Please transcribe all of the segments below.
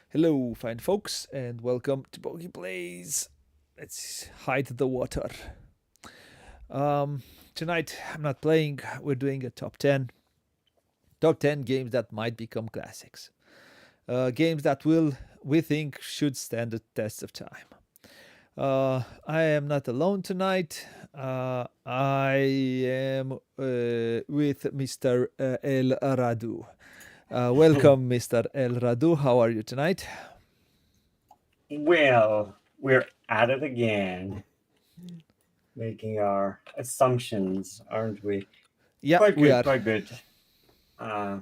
Hello, fine folks, and welcome to Bogey Plays. Let's hide the water. Tonight, I'm not playing. We're doing a top ten games that might become classics. Games that we think should stand the test of time. I am not alone tonight. I am with Mr. El Radu. Welcome, Mr. El Radu. How are you tonight? Well, we're at it again, making our assumptions, aren't we? Yeah, Quite we good, are. quite good. Uh,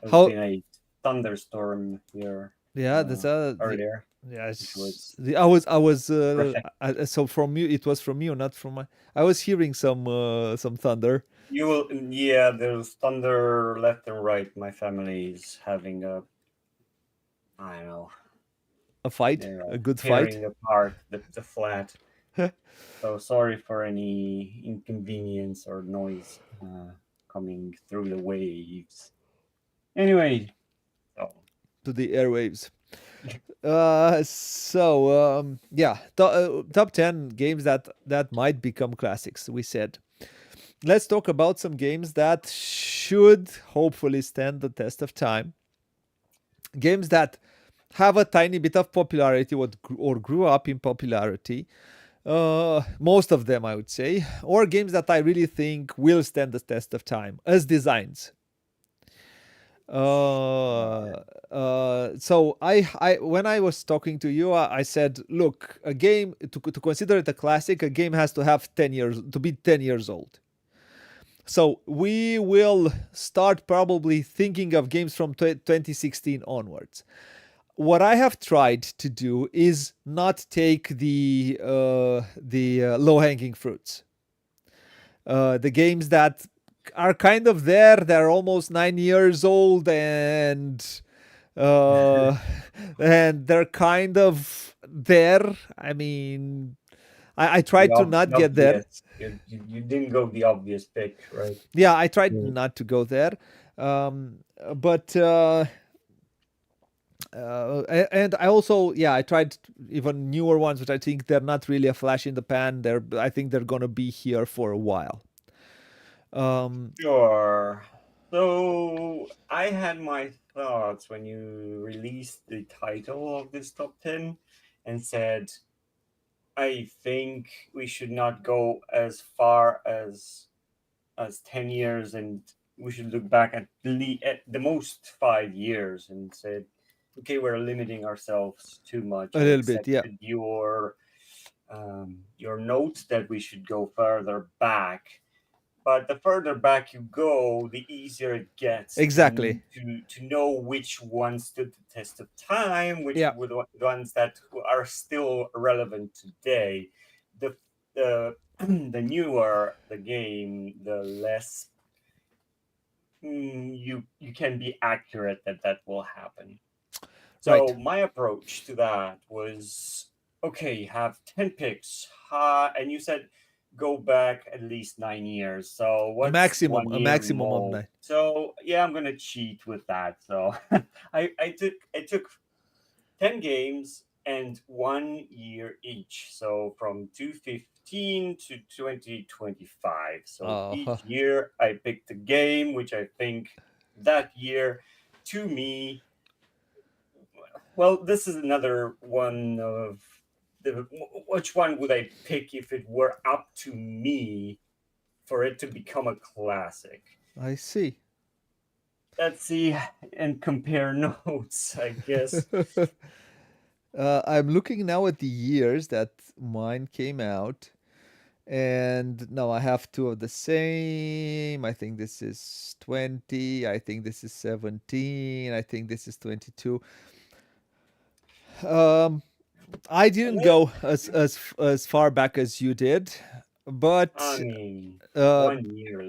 there's How been a thunderstorm here Yeah, that's earlier, yeah. which was refreshing. So from you, it was from you, not from my. I was hearing some thunder, Yeah, there's thunder left and right. My family's having I don't know, a fight, a they're good fight. tearing apart the flat. So sorry for any inconvenience or noise coming through the waves. Anyway, so To the airwaves. Yeah, top 10 games that might become classics. We said. Let's talk about some games that should hopefully stand the test of time. Games that have a tiny bit of popularity or grew up in popularity. Most of them, I would say, or games that I really think will stand the test of time as designs. uh, So when I was talking to you, I said, look, a game to consider it a classic, a game has to have 10 years to be 10 years old. So we will start probably thinking of games from 2016 onwards. What I have tried to do is not take the low hanging fruits. The games that are kind of there, they're almost 9 years old, uh, and they're kind of there. I mean, I tried to not the get there. obvious. You didn't go the obvious pick, right? Yeah, I tried Mm. not to go there. But and I also, yeah, I tried even newer ones, which I think they're not really a flash in the pan. I think they're gonna be here for a while. Um, Sure. So I had my thoughts when you released the title of this top 10 and said, I think we should not go as far as 10 years, and we should look back at the most 5 years and said, okay, we're limiting ourselves too much. a I little bit, yeah, accepted your note that we should go further back, but the further back you go, the easier it gets exactly, to know which ones stood the test of time, which yeah, were the ones that are still relevant today. The the newer the game, the less you can be accurate that that will happen. right. So my approach to that was, okay, have 10 picks, and you said go back at least 9 years. So what's one A year maximum of more? 9. So yeah, I'm gonna cheat with that. So I took 10 games and 1 year each. So from 2015 to 2025. So Uh, each year I picked a game which I think that year, to me, well, this is another one of the which one would I pick if it were up to me for it to become a classic? I see. Let's see and compare notes, I guess. I'm looking now at the years that mine came out, and no, I have two of the same. I think this is 20. I think this is 17. I think this is 22. Um, I didn't Let- go as far back as you did, I but mean, uh, 1 year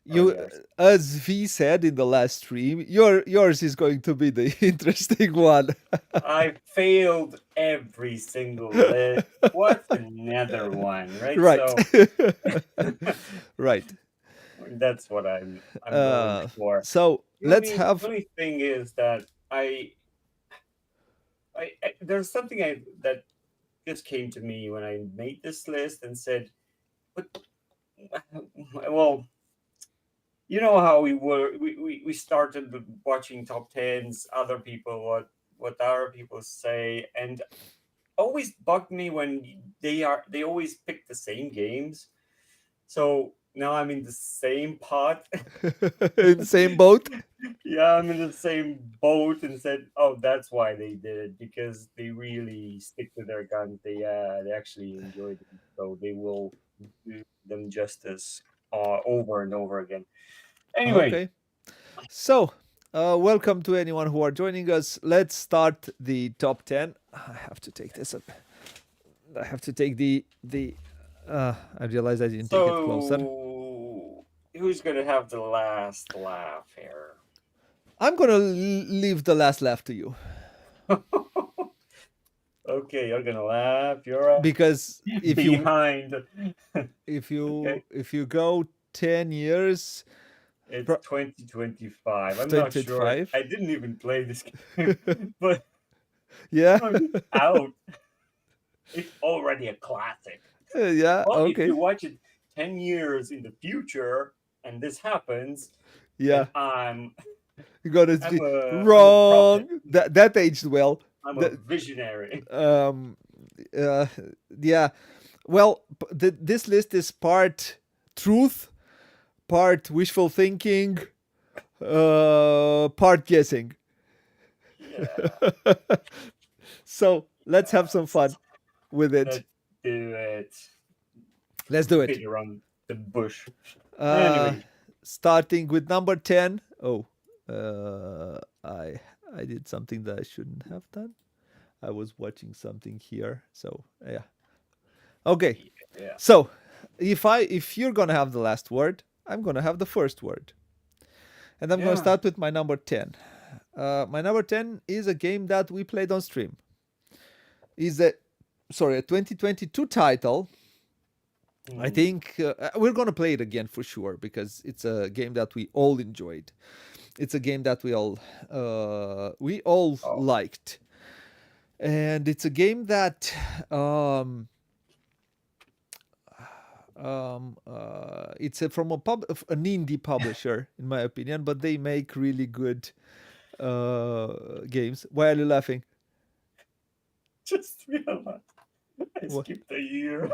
you, earlier. as V said in the last stream, yours is going to be the interesting one. I failed every single list. What's another one, right? Right. So Right. that's what I'm going Uh, for. so The let's only have. only thing is that I there's something that just came to me when I made this list and said, but well, you know how we started watching top tens, other people what other people say, and always bugged me when they always pick the same games. So now I'm in the same pot. In the same boat. Yeah, I'm in the same boat and said, "Oh, that's why they did it because they really stick to their guns. They actually enjoy them, so they will do them justice over and over again." Anyway, Okay. So, welcome to anyone who are joining us. Let's start the top 10. I have to take this up. I have to take the. I realized I didn't take it closer. so who's gonna have the last laugh here? I'm gonna leave the last laugh to you Okay, you're gonna laugh. You're because behind. if you Okay, if you go 10 years, it's pro- 2025. I'm not sure. 2025. I didn't even play this game, but Yeah. no, it's out. It's already a classic. Yeah. Well, if Okay. you watch it 10 years in the future and this happens, Yeah. then I'm You got to I'm be a prophet. wrong. That aged well. I'm a The, visionary. um. Yeah. Well, this list is part truth, part wishful thinking, part guessing. Yeah. So let's have some fun Yes. with it. Let's do it. Let's do it. Beat around the bush. Uh, Anyway, Starting with number 10. Oh, I did something that I shouldn't have done. I was watching something here. So yeah. Okay. yeah. So if you're gonna have the last word, I'm gonna have the first word, and I'm gonna Yeah. start with my number 10. My number 10 is a game that we played on stream. Is a 2022 title. I think we're gonna play it again for sure because it's a game that we all enjoyed. It's a game that we all Oh. liked, and it's a game that it's from an indie publisher in my opinion, but they make really good games. Why are you laughing? Just realized I What? skipped a year.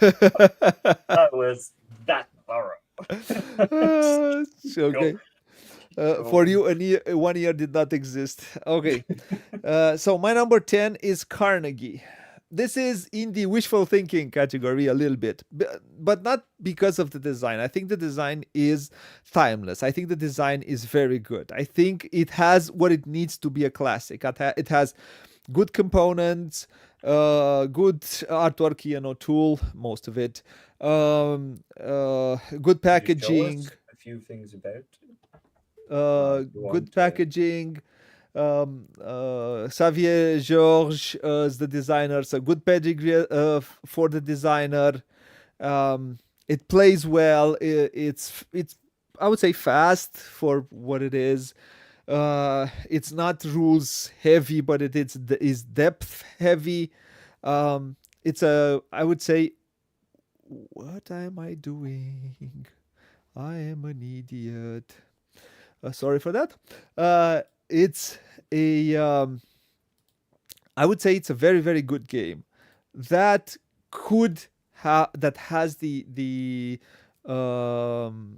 That was that thorough. Okay. For you, 1 year did not exist. Okay. So my number 10 is Carnegie. This is in the wishful thinking category a little bit, but not because of the design. I think the design is timeless. I think the design is very good. I think it has what it needs to be a classic. It has good components, good artwork, tool, most of it, good packaging, A few things about. good packaging. Xavier Georges is the designer, so good pedigree for the designer. It plays well. It's I would say fast for what it is. It's not rules heavy, but it is depth heavy. It's a I would say, what am I doing? I am an idiot. Sorry for that. It's a I would say it's a very very good game that that has the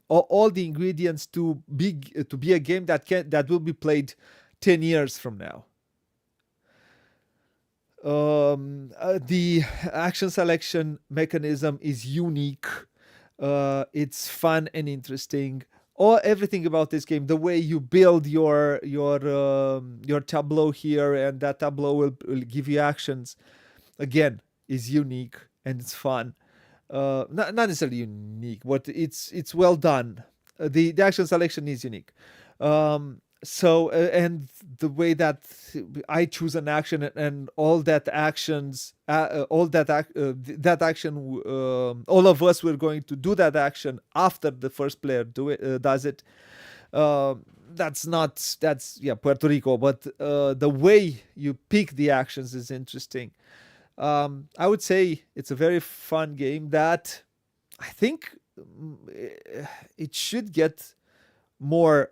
all the ingredients to be a game that will be played 10 years from now. The action selection mechanism is unique. It's fun and interesting. Everything about this game, the way you build your tableau here, and that tableau will give you actions, again, is unique and it's fun. Not necessarily unique, but it's well done. The action selection is unique. And the way that I choose an action and all that actions, that action, all of us were going to do that action after the first player does it. That's Puerto Rico, but the way you pick the actions is interesting. I would say it's a very fun game that I think it should get more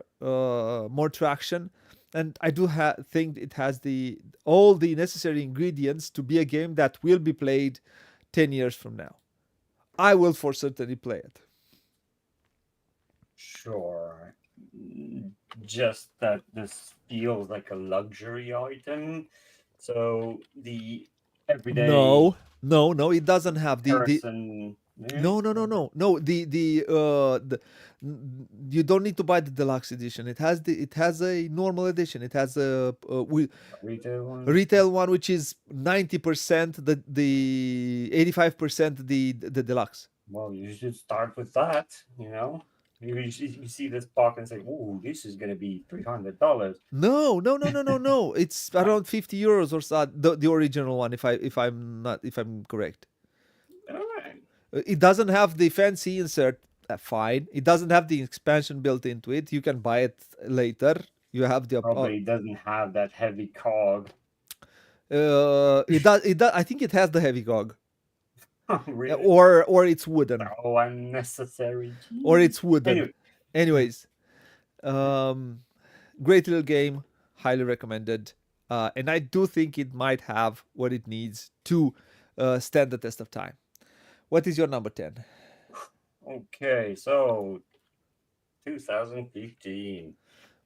traction, and I do think it has the all the necessary ingredients to be a game that will be played 10 years from now. I will for certainly play it. Sure. Just that this feels like a luxury item. So the everyday No, no, no. It doesn't have the person. Yeah. no. You don't need to buy the deluxe edition. It has a normal edition. It has Retail one. retail one, which is 90% the 85% the deluxe. Well, you should start with that. You see this box and say, "Ooh, this is gonna be $300." No. It's around 50 euros or so. The original one, if I'm correct. All right. It doesn't have the fancy insert. Fine. It doesn't have the expansion built into it. You can buy it later. You have the Probably doesn't have that heavy cog. it does. It does. I think it has the heavy cog, Really? or it's wooden, Oh, unnecessary. or it's wooden. Anyway, Anyways, great little game, highly recommended, and I do think it might have what it needs to stand the test of time. What is your number 10? okay, so 2015.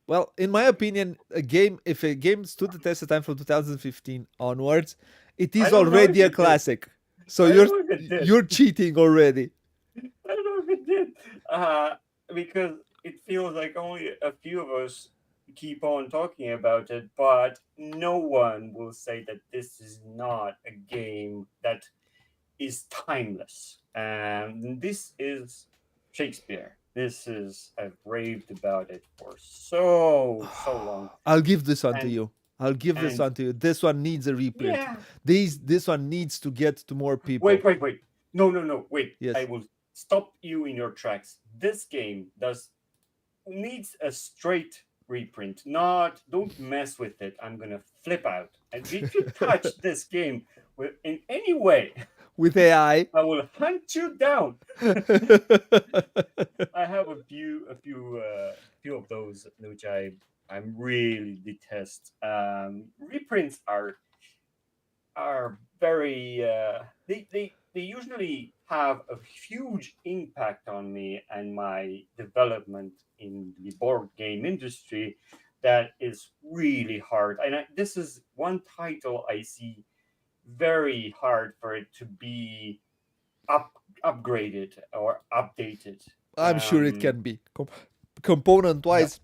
Well, in my opinion, if a game stood the test of time from 2015 onwards, it is already a classic. So you're cheating already. I don't know if it did, because it feels like only a few of us keep on talking about it, but no one will say that this is not a game that is timeless. And this is Shakespeare. I've raved about it for so long. I'll give this one to you. This one needs a reprint. Yeah. This one needs to get to more people. Wait. No. Wait. Yes. I will stop you in your tracks. This game needs a straight reprint. Don't mess with it. I'm gonna flip out. And if you touch this game in any way with AI, I will hunt you down. I have a few of those which I really detest. Reprints are very they usually have a huge impact on me and my development in the board game industry. That is really hard, and this is one title I see very hard for it to be upgraded or updated. I'm sure it can be. Component wise,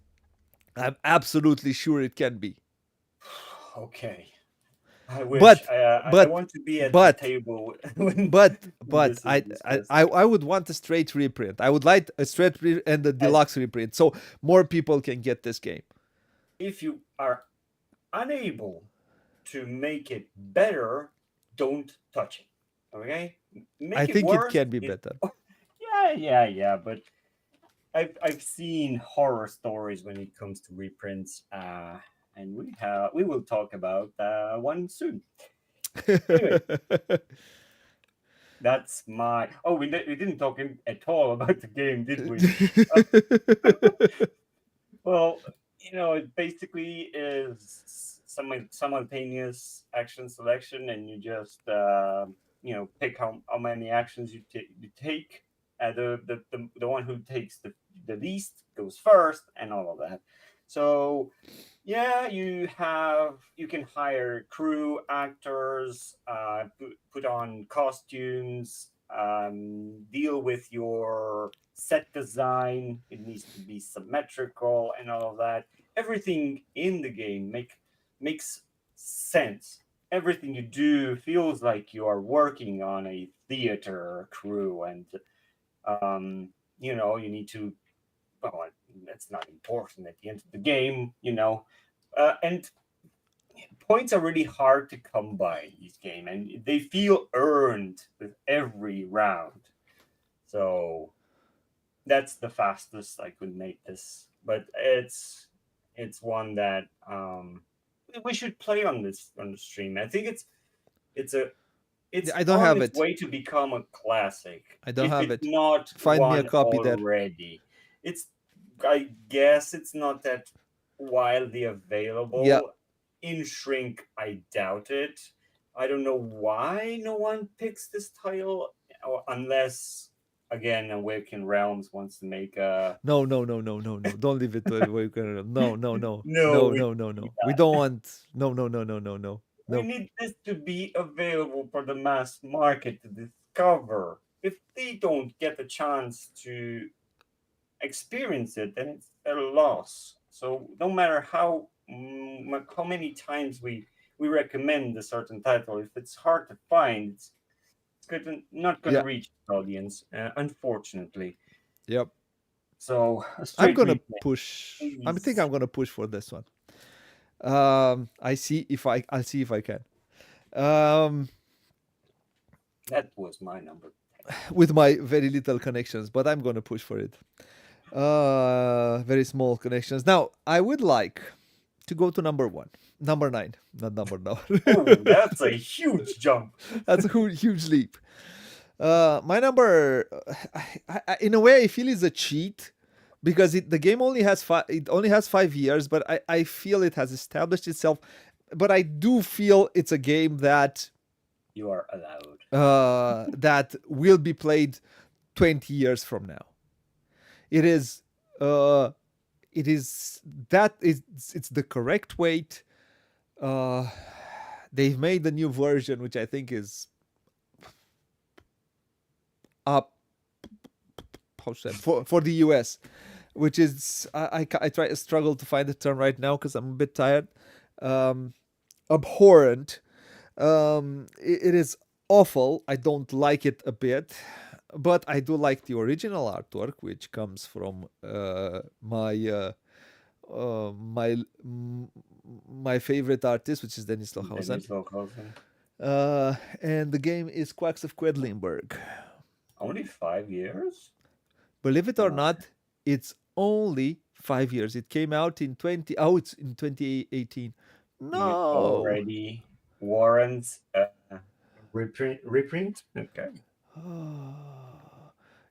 yeah. I'm absolutely sure it can be. Okay. I wish. I want to be at the table. But I would want a straight reprint. I would like a straight reprint and a deluxe reprint, so more people can get this game. If you are unable to make it better, don't touch it. Okay? I think it can be better. Yeah. But I've seen horror stories when it comes to reprints. And we will talk about one soon. Anyway, that's my. Oh, we didn't talk at all about the game, did we? Well, it basically is simultaneous action selection, and you just pick how many actions you take. The one who takes the least goes first, and all of that. So yeah, you can hire crew, actors, put on costumes, deal with your set design. It needs to be symmetrical and all of that. Everything in the game makes sense. Everything you do feels like you are working on a theater crew, and you need to. Well, that's not important at the end of the game, and points are really hard to come by in this game, and they feel earned with every round. So that's the fastest I could make this but it's one that we should play on the stream. I think it's a it's I don't on have its it. way to become a classic, I don't if have it's it. not Find me a one copy there. already. It's I guess it's not that widely Yeah. available. In Shrink, I doubt it. I don't know why no one picks this title, unless again Awakened Realms wants to make a No, no, no, no, no, no. Don't leave it to Awaken. No, no, no, no. no, no, no, no. We don't want. No, no, no, no, no, no, We no. need this to be available for the mass market to discover. If they don't get a chance to experience it, then it's a loss. So no matter how many times we recommend a certain title, if it's hard to find, not going to Yeah. reach the audience, unfortunately. Yep. So a I'm straight gonna remake, push. I think please. I'm gonna push for this one. I'll see if I can. Um, That was my number. with my very little connections, but I'm gonna push for it. Very small connections. Now, I would like to go to number one, number nine, not number now. Oh, that's a huge jump. That's a huge leap. My number, in a way, I feel is a cheat because the game only has it only has 5 years, but I feel it has established itself. But I do feel it's a game that You are allowed. that will be played 20 years from now. It is uh, it is that is it's the correct weight. Uh, they've made the new version, which I think is up for the US, which is I try to struggle to find the term right now because I'm a bit tired. Um, Abhorrent. It is awful. I don't like it a bit, but I do like the original artwork, which comes from my my favorite artist, which is Dennis Lohausen. Dennis Lokhausen. And the game is Quacks of Quedlinburg. Only 5 years? Believe it or No. not, it's only 5 years. It came out in 20. Oh, it's in 2018. It No. already warrants a reprint. Okay.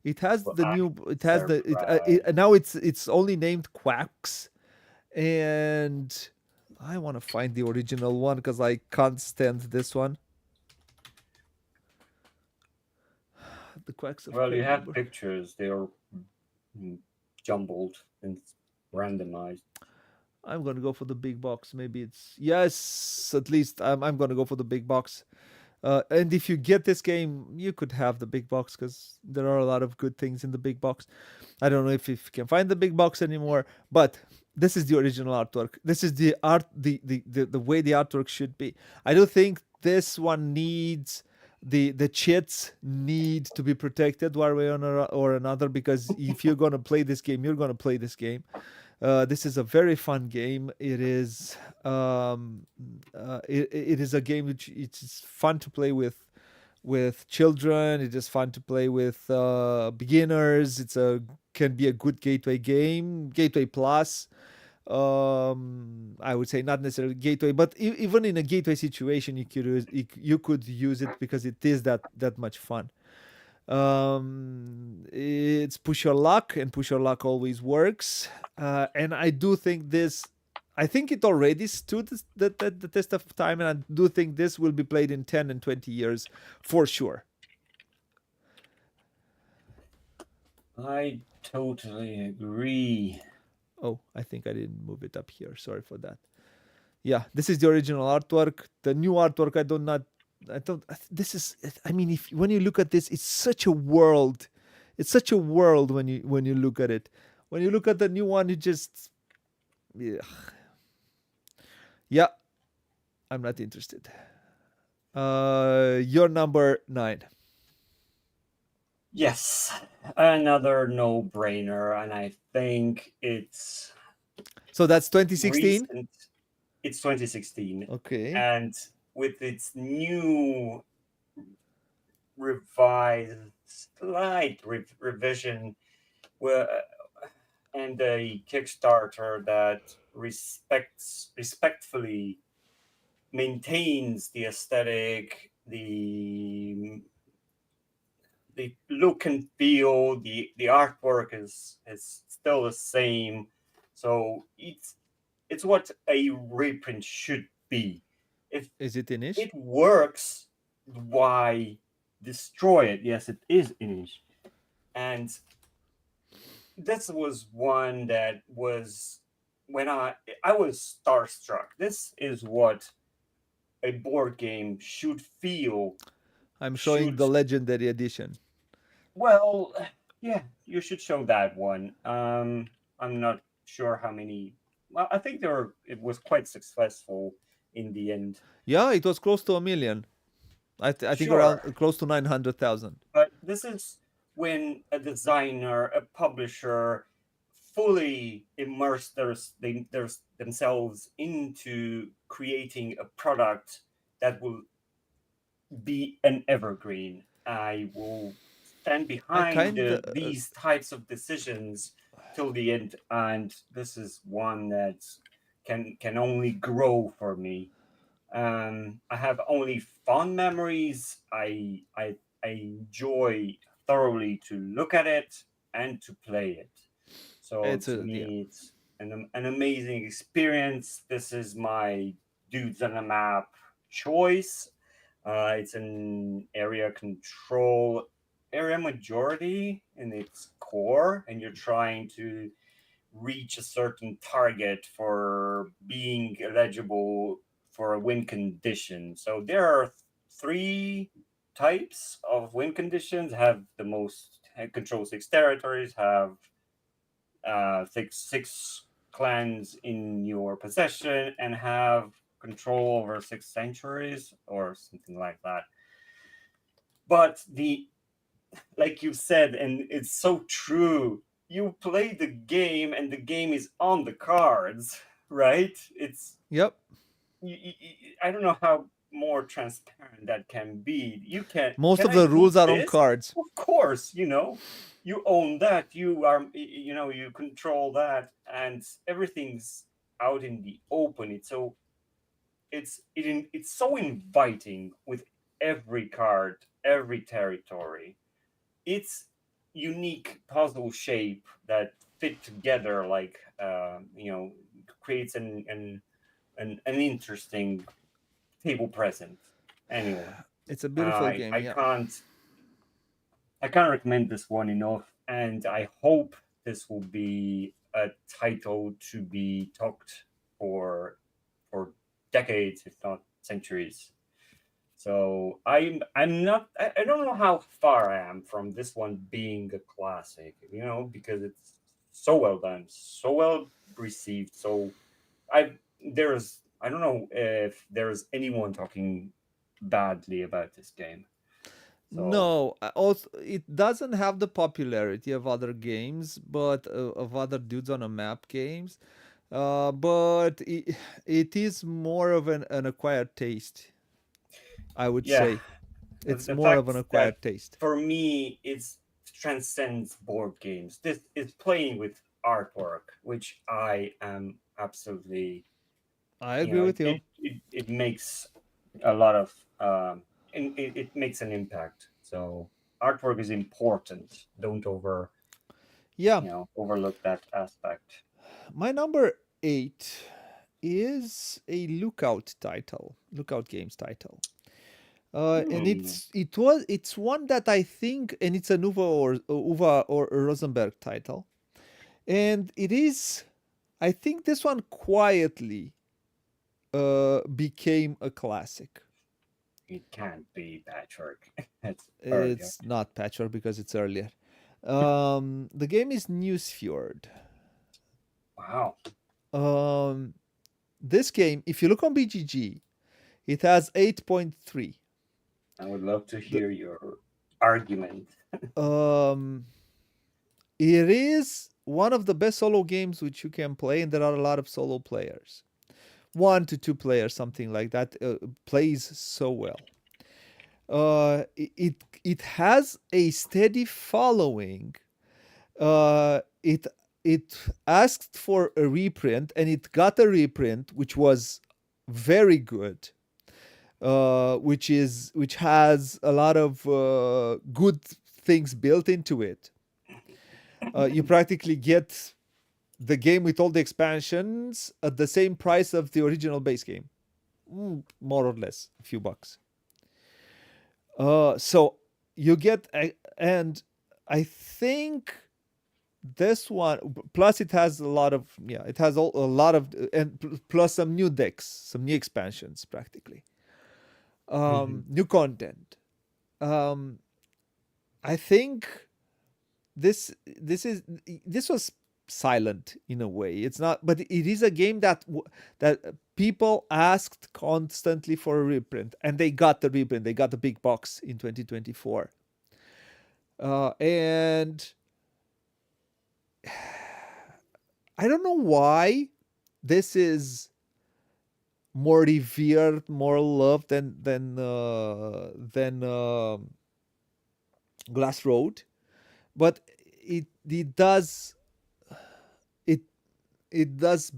It has Well, the I'm new. It has the. surprised. Now it's only named Quacks, and I want to find the original one because I can't stand this one. The Quacks of Well, you have Quedlinburg. pictures. They are jumbled and randomized. I'm gonna go for the big box. Maybe it's yes. At least I'm gonna go for the big box. And if you get this game, you could have the big box because there are a lot of good things in the big box. I don't know if you can find the big box anymore, but this is the original artwork. This is the art, the way the artwork should be. I do think this one needs the chits need to be protected one way or another because if you're gonna play this game, you're gonna play this game. This is a very fun game. It is it is a game which it's fun to play with children. It is fun to play with beginners. It's a can be a good gateway game, gateway plus. I would say not necessarily gateway, but even in a gateway situation, you could use it because it is that much fun. It's push your luck, and push your luck always works. And I do think this. I think it already stood the test of time, and I do think this will be played in 10 and 20 years for sure. I totally agree. Oh, I think I didn't move it up here. Sorry for that. Yeah, this is the original artwork. The new artwork, I don't. This is. I mean, if when you look at this, it's such a world. It's such a world when you look at it. When you look at the new one, it just. Yeah. Yeah, I'm not interested. You're number 9. Yes, another no-brainer, and I think it's So that's 2016. recent. It's 2016, Okay. and with its new revised, slight revision, well, and a Kickstarter that respectfully maintains the aesthetic, the look and feel, the artwork is still the same. So it's what a reprint should be. If Is it Inish? it works, why destroy it? Yes, it is Inish. And this was one that was when I was starstruck. This is what a board game should feel. I'm showing Should the Legendary Edition. Well, yeah, you should show that one. I'm not sure how many. Well, I think it was quite successful in the end. Yeah, it was close to a million. I think around Sure, close to 900,000. but this is when a designer, a publisher, fully immerse themselves into creating a product that will be an evergreen. I will stand I behind kind these types of decisions till the end, and this is one that can only grow for me. I have only fond memories. I enjoy thoroughly to look at it and to play it. So it's to a yeah. me, it's an amazing experience. This is my dudes on a map choice. It's an area control area majority in its core, and you're trying to reach a certain target for being eligible for a win condition. So there are three types of win conditions. Have the most control six territories. Have six clans in your possession, and have control over six sanctuaries or something like that. But the like you said, and it's so true. You play the game, and the game is on the cards, right? It's Yep. I don't know how more transparent that can be. You Most can of I the do rules are on this? cards. Of course, you own that. You are you control that, and everything's out in the open. It's so inviting with every card, every territory. It's unique puzzle shape that fit together like creates an interesting table present. Anyway, It's a beautiful I game. I Yeah. can't recommend this one enough, and I hope this will be a title to be talked for decades, if not centuries. So I'm not I don't know how far I am from this one being a classic, because it's so well done, so well received. So I don't know if there's anyone talking badly about this game. So No, also it doesn't have the popularity of other games, but of other dudes on a map games. But it is more of an acquired taste, I would yeah, say. the, It's the more of fact an that acquired taste. for me it's transcends board games. This is playing with artwork, which I am absolutely I agree with you. it makes a lot of it makes an impact. So artwork is important. Don't Yeah, overlook that aspect. my number 8 is a Lookout Games title. And Hmm. it's one that I think, and it's an Uwe or Rosenberg title, and it is, I think this one quietly became a classic. It can't be Patchwork. It's earlier. It's not Patchwork because it's earlier. The game is Newsfjord. Wow. Um, this game, if you look on BGG, it has 8.3. I would love to The, hear your argument. um, it is one of the best solo games which you can play, and there are a lot of solo players. 1 to 2 players, something like that, plays so well. It has a steady following. It it asked for a reprint, and it got a reprint which was very good, which has a lot of good things built into it. You practically get the game with all the expansions at the same price of the original base game, more or less, a few bucks. So you get and I think this one, plus it has a lot of, yeah, it has a lot of, and plus some new decks, some new expansions practically, new content. I think this was silent in a way. It's not, but it is a game that people asked constantly for a reprint, and they got the reprint. They got the big box in 2024, and I don't know why this is more revered, more loved than Glass Road, but it does it it does.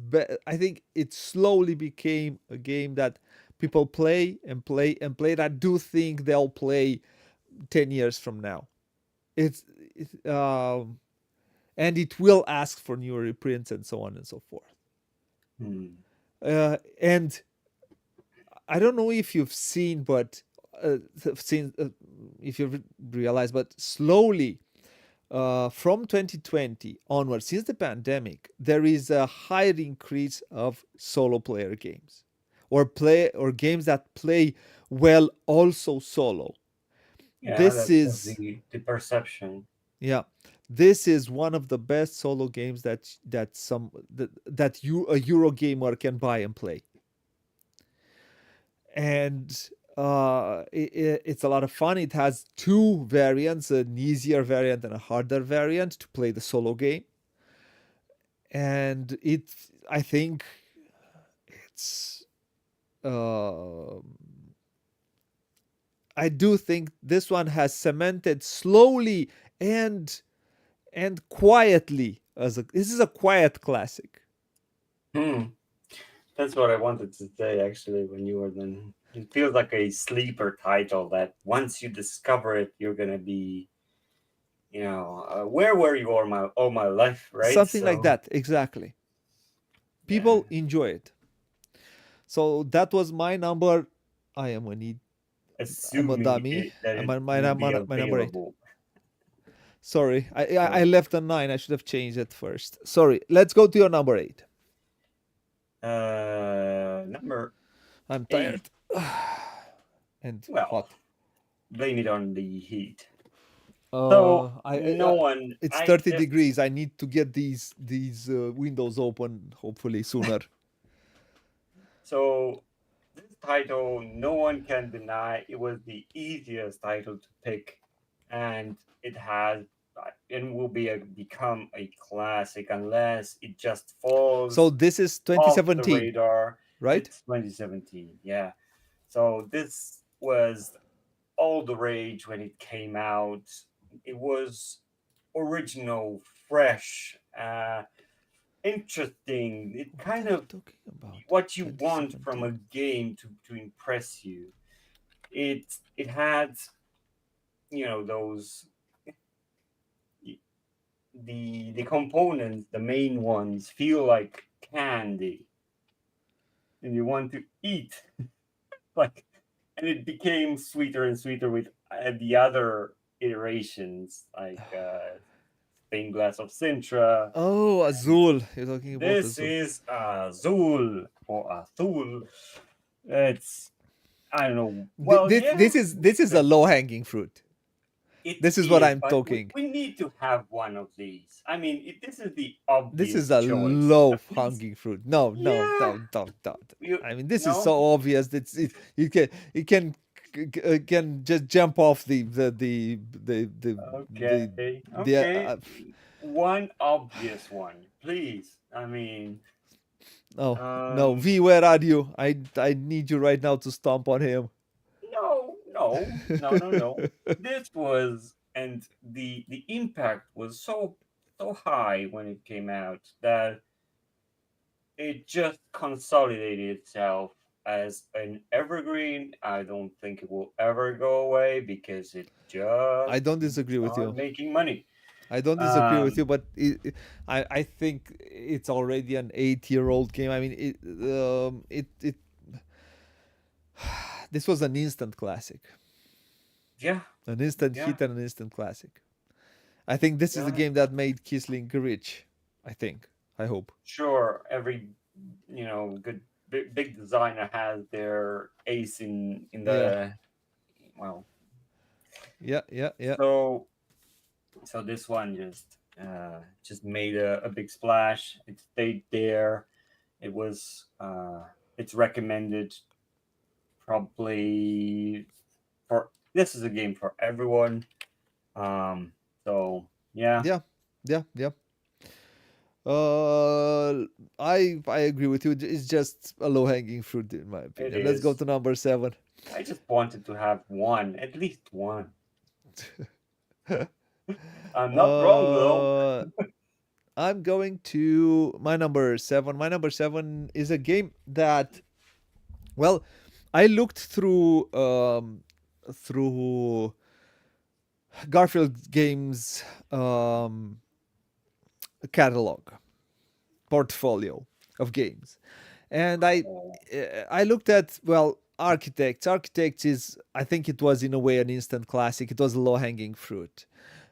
I think it slowly became a game that people play and play and play. That I do think they'll play 10 years from now. It's and it will ask for newer reprints and so on and so forth. And I don't know if you've seen, but if you've realized, but slowly from 2020 onwards, since the pandemic, there is a higher increase of solo player games, or games that play well also solo. Yeah, This that's is the perception. yeah, this is one of the best solo games that a Eurogamer can buy and play. And it's a lot of fun. It has two variants, an easier variant and a harder variant to play the solo game. And I think it's I do think this one has cemented slowly and quietly this is a quiet classic. That's what I wanted to say actually when you were then. It feels like a sleeper title that once you discover it, you're gonna be, where were you all my life, right? Something like that, exactly. People enjoy it. So that was my number. I am a dummy. My number 8. Sorry, I left a 9. I should have changed it first. Sorry. Let's go to your number 8. Number. I'm tired. And hot. Blame it on the heat. It's 30 degrees. I need to get these windows open hopefully sooner. So this title, no one can deny it was the easiest title to pick, and it has and will become a classic unless it just falls. So this is 2017, off the radar, right? It's 2017, yeah. So this was all the rage when it came out. It was original, fresh, interesting. It kind of what you want from a game to impress you. It had, those the components, the main ones, feel like candy, and you want to eat and it became sweeter and sweeter with the other iterations, like Stained Glass of Sintra. Oh, Azul. You're talking about this Azul. Is Azul or Azul. It's, I don't know. Well, this is a low-hanging fruit. This is what I'm talking. We need to have one of these. I mean, this is the obvious. This is a low-hanging fruit. No. I mean, this is so obvious that it can just jump off the one obvious one, please. I mean, no, V, where are you? I need you right now to stomp on him. No. This was, and the impact was so so high when it came out that it just consolidated itself as an evergreen. I don't think it will ever go away because it I just don't keeps disagree with on you. making money. I don't disagree with you, Um, but I think it's already an 8-year-old game. I mean, it this was an instant classic, yeah, an instant yeah, hit and an instant classic. I think this is the yeah. game that made Kisling rich. I think. I hope. Sure, every good big designer has their ace in Yeah, the well. yeah, yeah, yeah, So this one just made a big splash. It stayed there. It was it's recommended probably for this is a game for everyone. Um, so yeah, yeah, yeah, yeah. Uh, I agree with you. It's just a low hanging fruit in my it opinion. Let's go is. to number 7. I just wanted to have one, at least one. I'm not wrong though. uh, I'm going to my number 7. My number 7 is a game that, well, I looked through Garfield Games catalog portfolio of games, and Oh, I looked at, well, Architects. Architects is, I think it was in a way an instant classic. It was a low hanging fruit.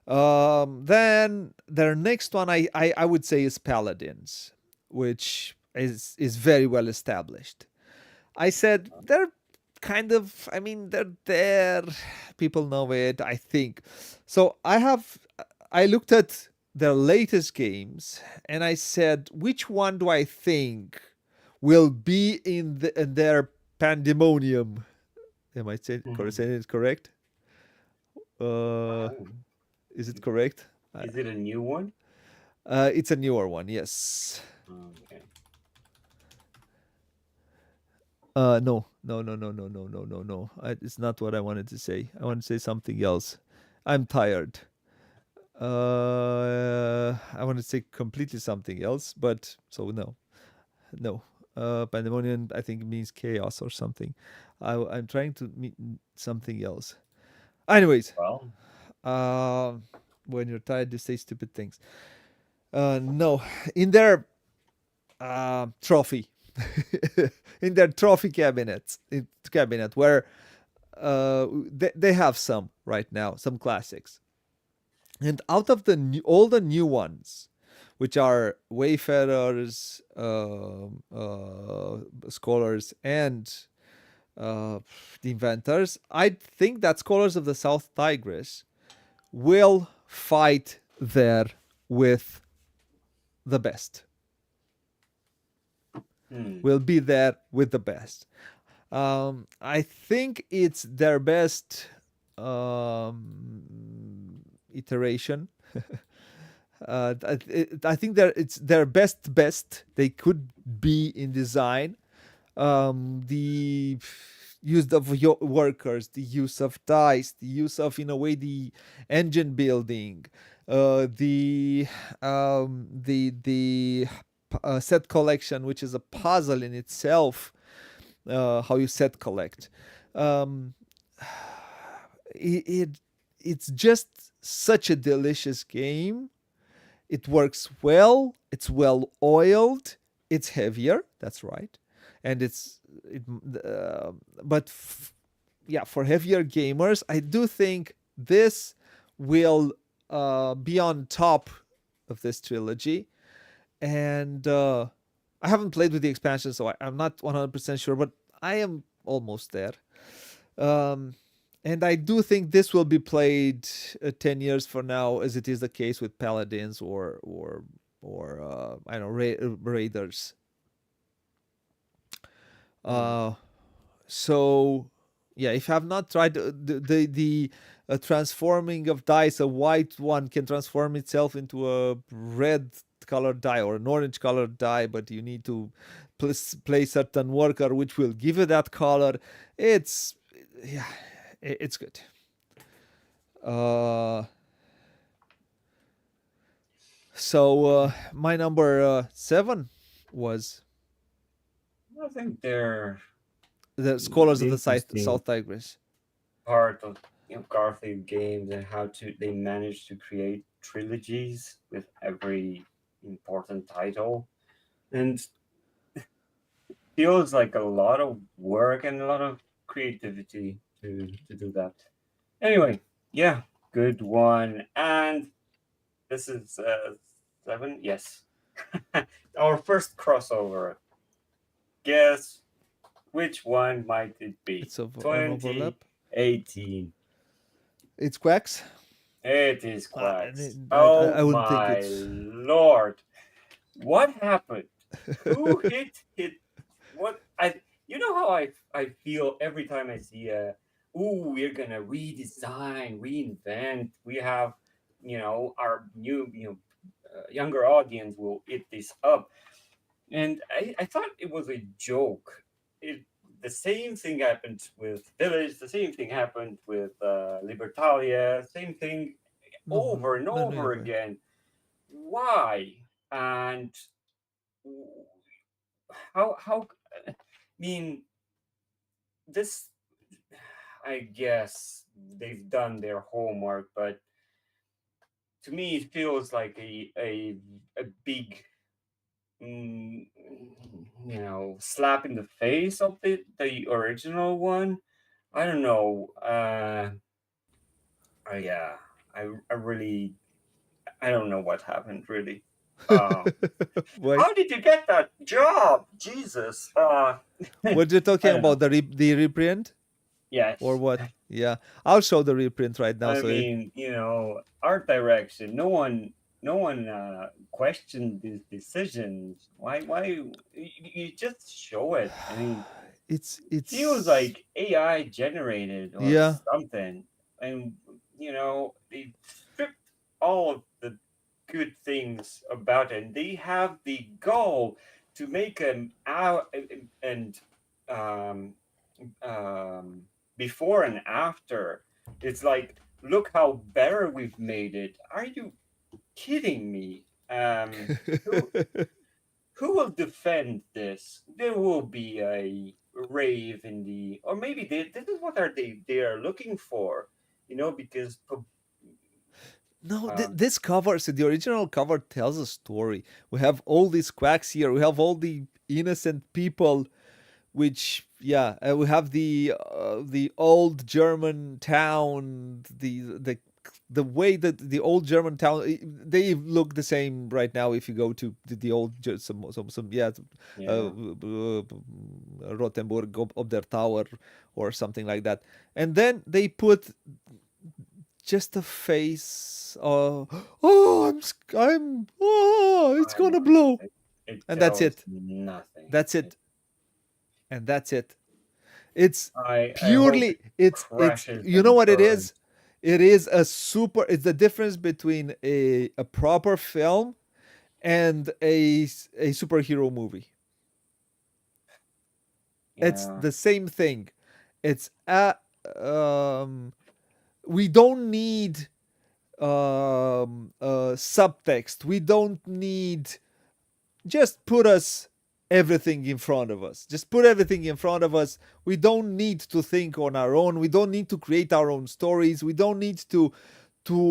Then their next one, I would say, is Paladins, which is very well established. I said they're kind of, I mean, they're there. People know it, I think. So I looked at their latest games and I said, which one do I think will be in their pandemonium? Am I saying it correct? Uh, wow. is it correct? Is it a new one? It's a newer one, yes. Okay. No, no, no, no, no, no, no, no, no. It's not what I wanted to say. I want to say something else. I'm tired. I want to say completely something else, but so no, no. Pandemonium, I think, means chaos or something. I'm trying to mean something else. Anyways, Well, uh, when you're tired, you say stupid things. No, in their trophy, in their trophy cabinet where they have some right now, some classics. And out of all the new ones, which are Wayfarers, Scholars, and uh, the Inventors, I think that Scholars of the South Tigris will fight there with the best. hmm. Will be there with the best. I think it's their best iteration. I think it's their best they could be in design. The use of workers, the use of dice, the use of, in a way, the engine building, the set collection, which is a puzzle in itself. How you set collect. Um, it it's just such a delicious game. It works well. It's well oiled. It's heavier. That's right, and it. But yeah, for heavier gamers, I do think this will be on top of this trilogy. And I haven't played with the expansion, so I'm not 100% sure, but I am almost there. Um, and I do think this will be played 10 years from now, as it is the case with Paladins or I don't know, Raiders. Hmm. Uh, so yeah, if you have not tried the transforming of dice, a white one can transform itself into a red colored die or an orange colored die, but you need to play certain worker which will give you that color. It's Yeah, it's good. uh So my number 7 was I think they're the Scholars of the the interesting South Tigris. part of Garfield games and how to they manage to create trilogies with every important title, and feels like a lot of work and a lot of creativity to do that. Anyway, yeah, good one. And this is 7. Yes, our first crossover. Guess which one might it be? It's of an overlap. 2018. It's Quacks. It is Quacks. I Oh wouldn't think my it's. lord. What happened? Who hit what I you know how I feel every time I see a ooh, we're gonna redesign, reinvent. We have, our new, younger audience will eat this up. And I thought it was a joke. It The same thing happened with Village, the same thing happened with Libertalia, same thing No, over and no, over never. again. Why? And how I mean this, I guess they've done their homework, but to me it feels like a big, mm, slap in the face of the original one. I don't know. Yeah, I really, I don't know what happened really. uh Why? how did you get that job, Jesus? What you're I talking don't know. about the reprint or Yes. what? Yeah, I'll show the reprint right now. I So mean, art direction. No one questioned these decisions. Why you just show it? I mean, feels it's like AI generated or yeah. something, and they stripped all of the good things about it. And they have the goal to make an out and um, um, before and after. It's like, look how better we've made it. Are you kidding me? Who who will defend this? There will be a rave in the, or maybe this is what they are looking for, because No, um, this cover, so the original cover tells a story. We have all these quacks here. We have all the innocent people, which yeah, we have the old German town, the way that the old German town they look the same right now if you go to the old some yeah yeah, Rothenburg up their tower or something like that, and then they put just a face. Oh, oh, it's I gonna know. blow, It and that's tells it. nothing. That's it, and that's it. It's I hope it purely it's crashes you know and what it burns. is. It is a super. It's the difference between a proper film and a superhero movie. It's Yeah, the same thing. It's a um. We don't need subtext. We don't need, just put us everything in front of us. Just put everything in front of us. We don't need to think on our own. We don't need to create our own stories. We don't need to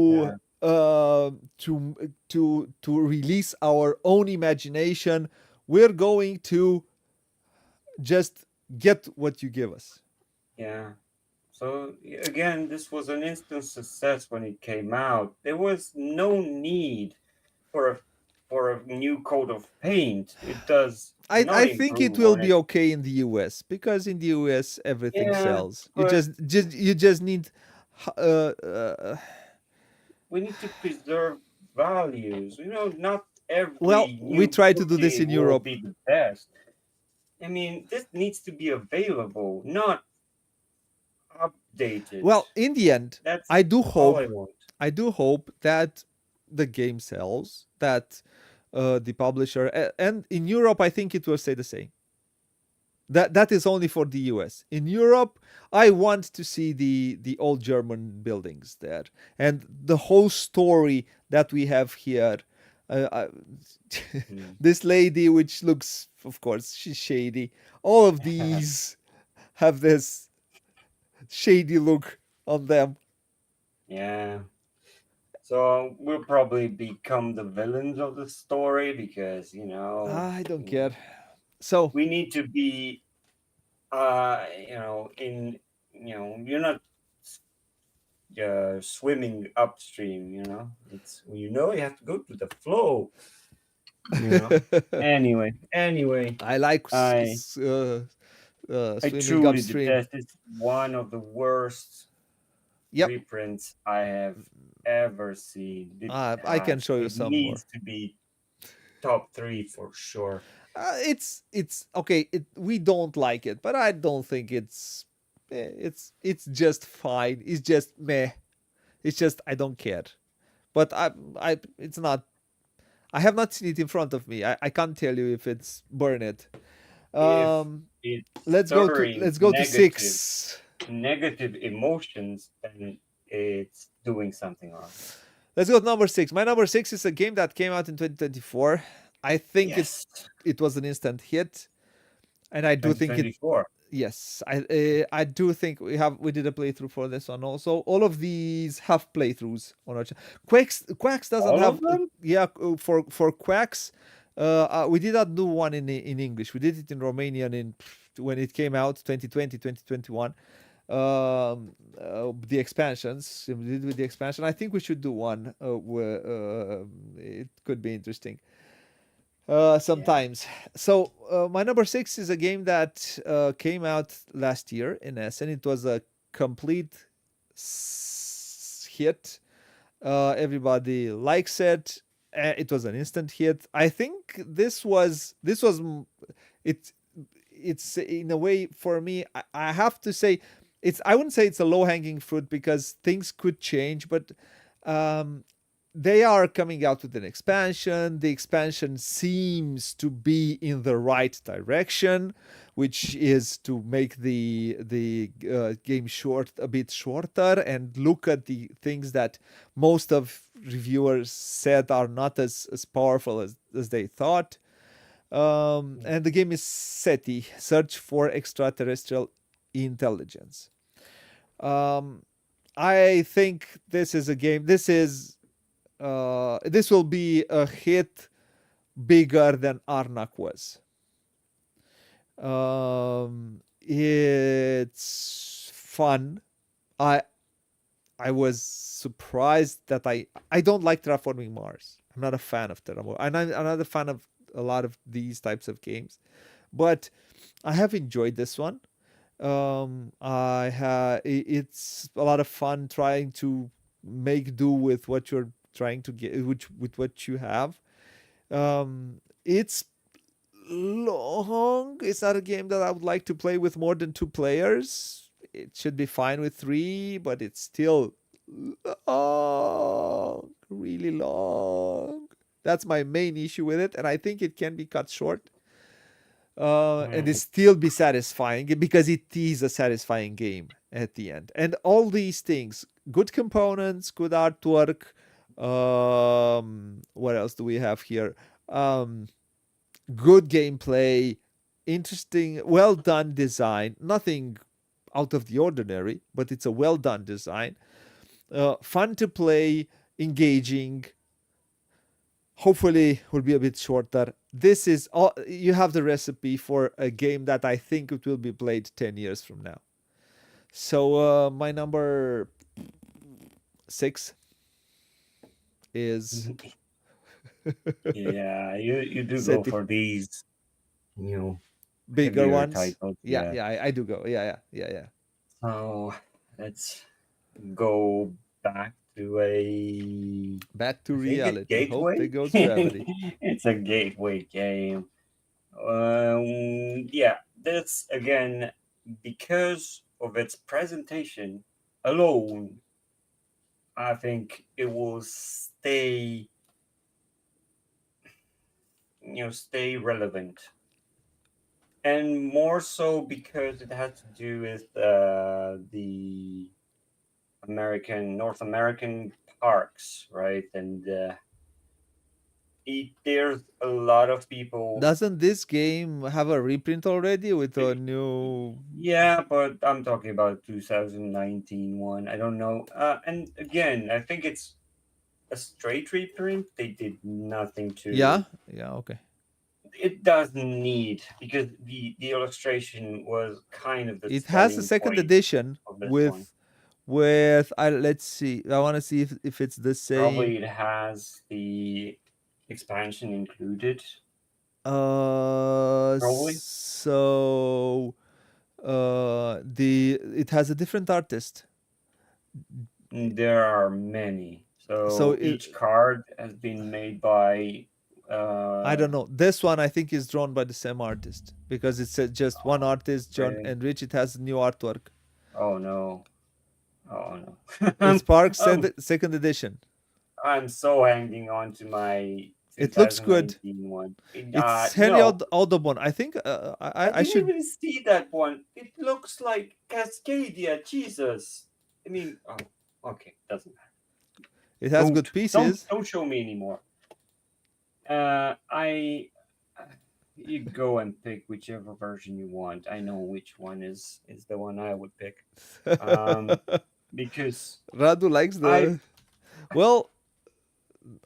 yeah, to release our own imagination. We're going to just get what you give us. yeah. So again, this was an instant success when it came out. There was no need for a new coat of paint. It does not I think it improve will on be it. okay in the US because in the US everything Yeah, sells. but You just need we need to preserve values. Not well, every we new try to do this cookie in will Europe. be the best. I mean, this needs to be available, not updated. Well, in the end, That's I do all hope I want. that the game sells, that the publisher and in Europe I think it will stay the same. That is only for the US. In Europe, I want to see the old German buildings there and the whole story that we have here. I, Mm. this lady, which looks, of course, she's shady. All of these have this shady look on them. Yeah. So we'll probably become the villains of the story because I don't care. So, we need to be in you're not swimming upstream. You have to go to the flow. You know. Anyway, I like I I swimming truly upstream. detest. It's one of the worst Yep, reprints I have ever seen. I can show you It some more. needs to be top three for sure. It's okay. We don't like it, but I don't think it's just fine. It's just meh. It's just I don't care. But I it's not. I have not seen it in front of me. I can't tell you if it's burn it. If Um, it's let's go to stirring let's go to six. negative emotions, then it's doing something wrong. Let's go to number six. My number six is a game that came out in 2024. I think Yes, it was an instant hit, and I do think it. 2024. Yes, I do think we did a playthrough for this one also. All of these have playthroughs on our channel. Quacks doesn't All of have them? yeah for Quacks. We did not do one in English. We did it in Romanian in when it came out 2020 2021. The expansions we did with the expansion. I think we should do one where it could be interesting Yeah. sometimes. So my number six is a game that came out last year in Essen. It was a complete hit. Everybody likes it. It was an instant hit. I think it. It's in a way for me. I have to say, it's. I wouldn't say it's a low hanging fruit because things could change, but um, they are coming out with an expansion. The expansion seems to be in the right direction, which is to make the game a bit shorter and look at the things that most of reviewers said are not as powerful as they thought. And the game is SETI, Search for Extraterrestrial Intelligence. Um, I think this is a game. This will be a hit bigger than Arnak was. It's fun. I I was surprised that I don't like terraforming Mars. I'm not a fan of terraforming. I'm not a fan of a lot of these types of games, but I have enjoyed this one. It's a lot of fun trying to make do with what you're trying to get, which with what you have. It's long. It's not a game that I would like to play with more than two players. It should be fine with three, but it's still long, really long. That's my main issue with it, and I think it can be cut short and it Mm. still be satisfying because it is a satisfying game at the end. And all these things, good components, good artwork. What else do we have here? Good gameplay, interesting, well done design. Nothing out of the ordinary, but it's a well done design. Fun to play, engaging. Hopefully, will be a bit shorter. This is all you have the recipe for a game that I think it will be played 10 years from now. So, my number six is Yeah, you do go SETI. for these, you know, Bigger heavier ones. titles. Yeah, Yeah. yeah, I do go. Yeah. So let's go back to a, Back to I think a reality. Hope they gateway. go to remedy. It's a gateway game. Yeah, that's again because of its presentation alone. I think it will stay relevant, and more so because it has to do with the North American parks, right? And there's a lot of people. Doesn't this game have a reprint already with a new? Yeah, but I'm talking about 2019 one. I don't know. And again, I think it's a straight reprint. They did nothing Yeah, to. yeah, okay. It doesn't need, because the illustration was kind of the It has a selling second point edition of this one. with I let's see. I want to see if it's the same. Probably it has the expansion included. Probably. So the it has a different artist. There are many. So So each card has been made by. I don't know. This one I think is drawn by the same artist because it's just one artist, John Really? Enrich. It has new artwork. Oh no! Oh no! It's Park's I'm, second edition. I'm so hanging on to my It looks good. 2019 one. It's Henry No, Audubon. I think I I didn't should. even see that one. It looks like Cascadia. Jesus. I mean, oh, okay, doesn't matter. It has good pieces. Don't show me anymore. I you go and pick whichever version you want. I know which one is the one I would pick. Because Radu likes the. Well,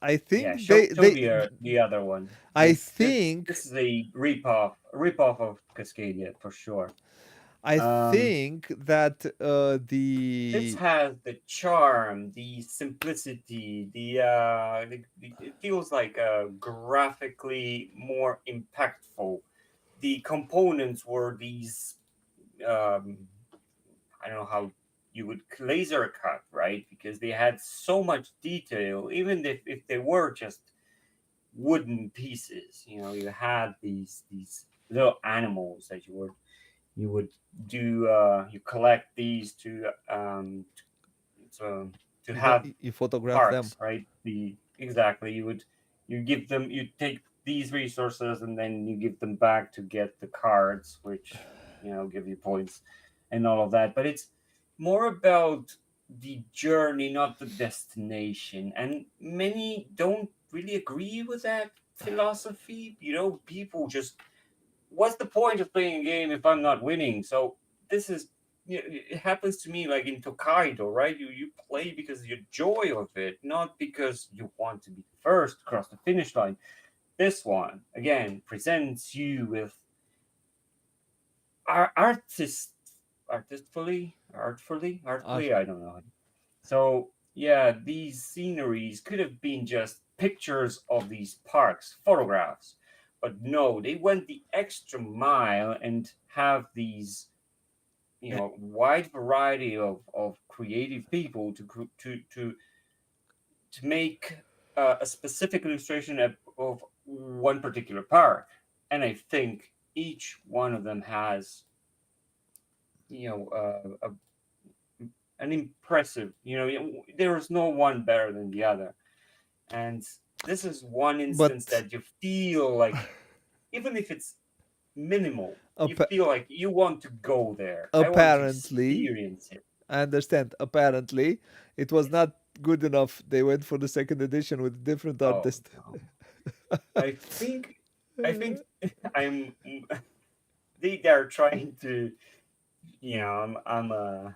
I think show the other one. I think this is a rip-off of Cascadia for sure. I think that this has the charm, the simplicity, it feels like graphically more impactful. The components were these, I don't know how you would laser cut, right? Because they had so much detail, even if they were just wooden pieces. You had these little animals that you would do. You collect these to have you photograph parks, them, right? Exactly. You take these resources and then you give them back to get the cards, which give you points and all of that. But it's more about the journey, not the destination. And many don't really agree with that philosophy. People just, what's the point of playing a game if I'm not winning? So this is, it happens to me like in Tokaido, right? You play because of your joy of it, not because you want to be first across the finish line. This one again presents you with artfully, I don't know. So yeah, these sceneries could have been just pictures of these parks, photographs, but no, they went the extra mile and have these wide variety of creative people to make a specific illustration of one particular park. And I think each one of them has an impressive, there is no one better than the other. And this is one instance that you feel like, even if it's minimal, you feel like you want to go there. Apparently, I want to experience it. I understand. Apparently, it was not good enough. They went for the second edition with different artist. No. I think I'm. They are trying to. I'm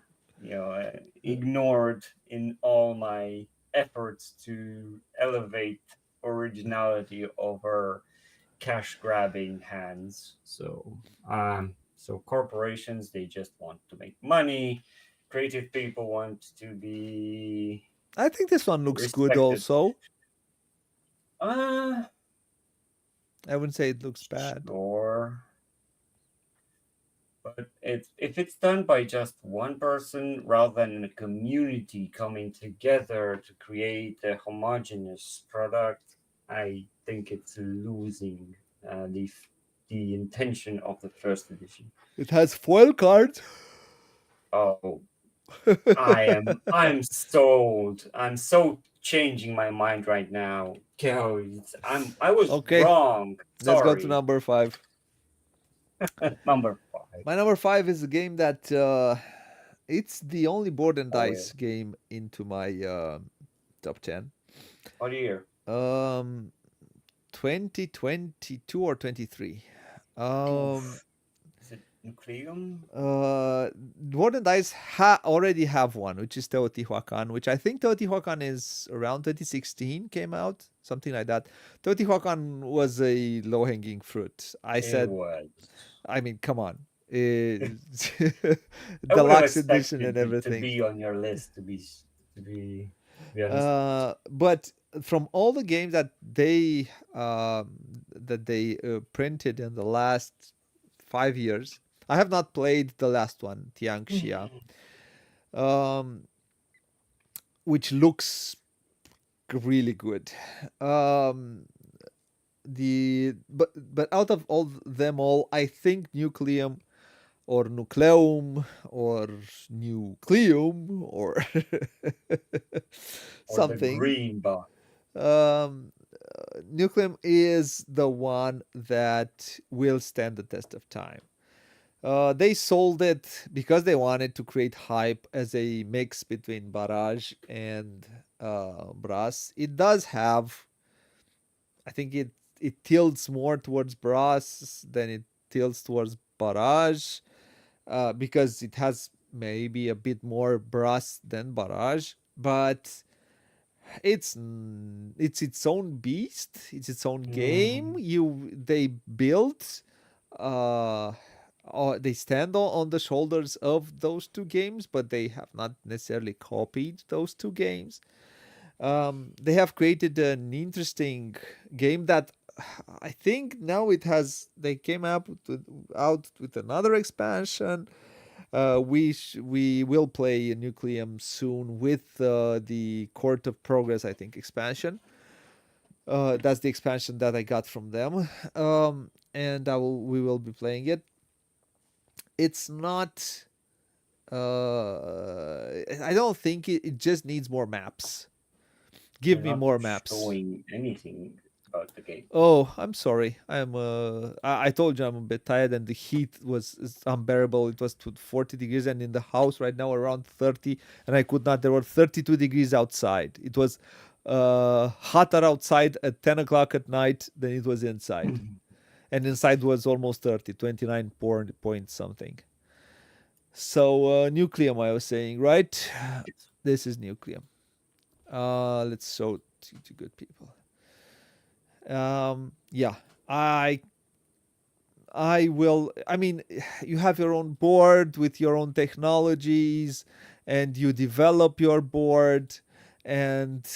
ignored in all my efforts to elevate originality over cash grabbing hands. So corporations, they just want to make money. Creative people want to be. I think this one looks good also. I wouldn't say it looks bad. Sure. But if it's done by just one person rather than a community coming together to create a homogeneous product, I think it's losing the intention of the first edition. It has foil cards. Oh, I'm sold. I'm so changing my mind right now. I was wrong. Sorry. Let's go to number 5. Number 5. My number 5 is a game that it's the only board and dice game into my top 10. What year? 2022 or 23. Um, Oof. Is it Nucleum? Northern Dice already have one, which is Teotihuacan, which I think Teotihuacan is around 2016 came out, something like that. Teotihuacan was a low-hanging fruit. I It said, was. I mean, come on. I would have Deluxe edition and expected to everything. be on your list to be honest. But from all the games that they printed in the last 5 years, I have not played the last one, Tiangxia, um, which looks really good. Um, but out of all them all, I think Nucleum or Nucleum or Nucleum or Or the something. green box. Um, Nucleum is the one that will stand the test of time. They sold it because they wanted to create hype as a mix between Barrage and Brass. It does have, I think it tilts more towards Brass than it tilts towards Barrage, because it has maybe a bit more Brass than Barrage, but it's its own beast. It's its own game. They built uh they stand on the shoulders of those two games, but they have not necessarily copied those two games. They have created an interesting game that I think now they came out with another expansion. We will play Nucleum soon with the Court of Progress, I think, expansion. That's the expansion that I got from them, and we will be playing it. It's not. I don't think it just needs more maps. Give You're me not more maps. showing anything about the game. Oh, I'm sorry. I told you I'm a bit tired, and the heat was is unbearable. It was to 40 degrees, and in the house right now around 30, and I could not. There were 32 degrees outside. It was hotter outside at 10 o'clock at night than it was inside, and inside was almost 30, 29 point something. So Nucleum, I was saying, right? This is Nucleum. Let's show it to good people. Yeah, I I will. I mean, you have your own board with your own technologies, and you develop your board, and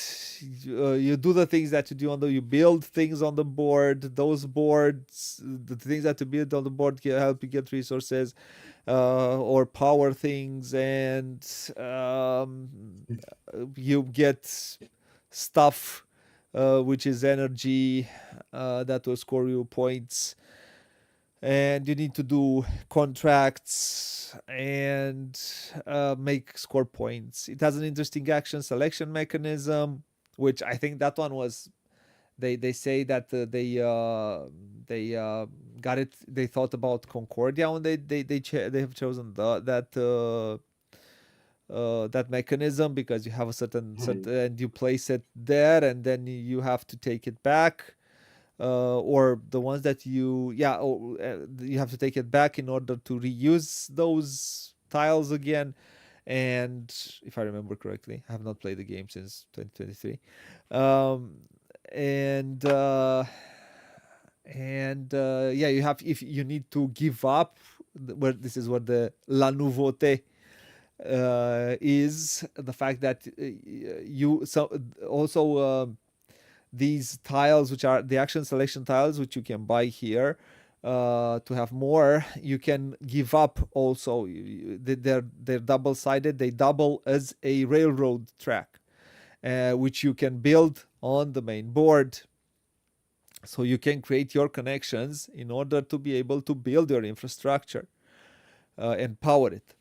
you do the things that you do you build things on the board. Those boards, the things that you build on the board can help you get resources, or power things, and you get stuff, which is energy, that will score you points, and you need to do contracts and make score points. It has an interesting action selection mechanism, which I think that one was. They say that they got it. They thought about Concordia when they have chosen that mechanism, because you have a certain and you place it there, and then you have to take it back, or the ones that you have to take it back in order to reuse those tiles again. And if I remember correctly, I have not played the game since 2023. um, and yeah, you have, if you need to give up, where this is what the la nouveauté is, the fact that you so also these tiles, which are the action selection tiles, which you can buy here, to have more, you can give up also. They're double sided. They double as a railroad track, which you can build on the main board. So you can create your connections in order to be able to build your infrastructure, and power it.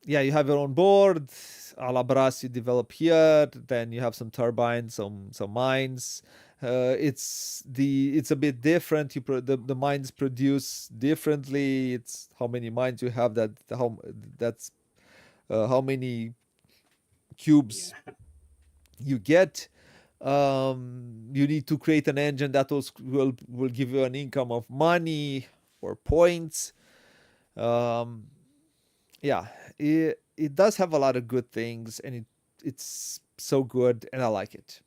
Yeah, you have your own board. Alabras you develop here. Then you have some turbines, some mines. It's a bit different. The mines produce differently. It's how many mines you have, how many cubes Yeah. you get. You need to create an engine that will give you an income of money or points. Um, yeah, it does have a lot of good things, and it's so good, and I like it.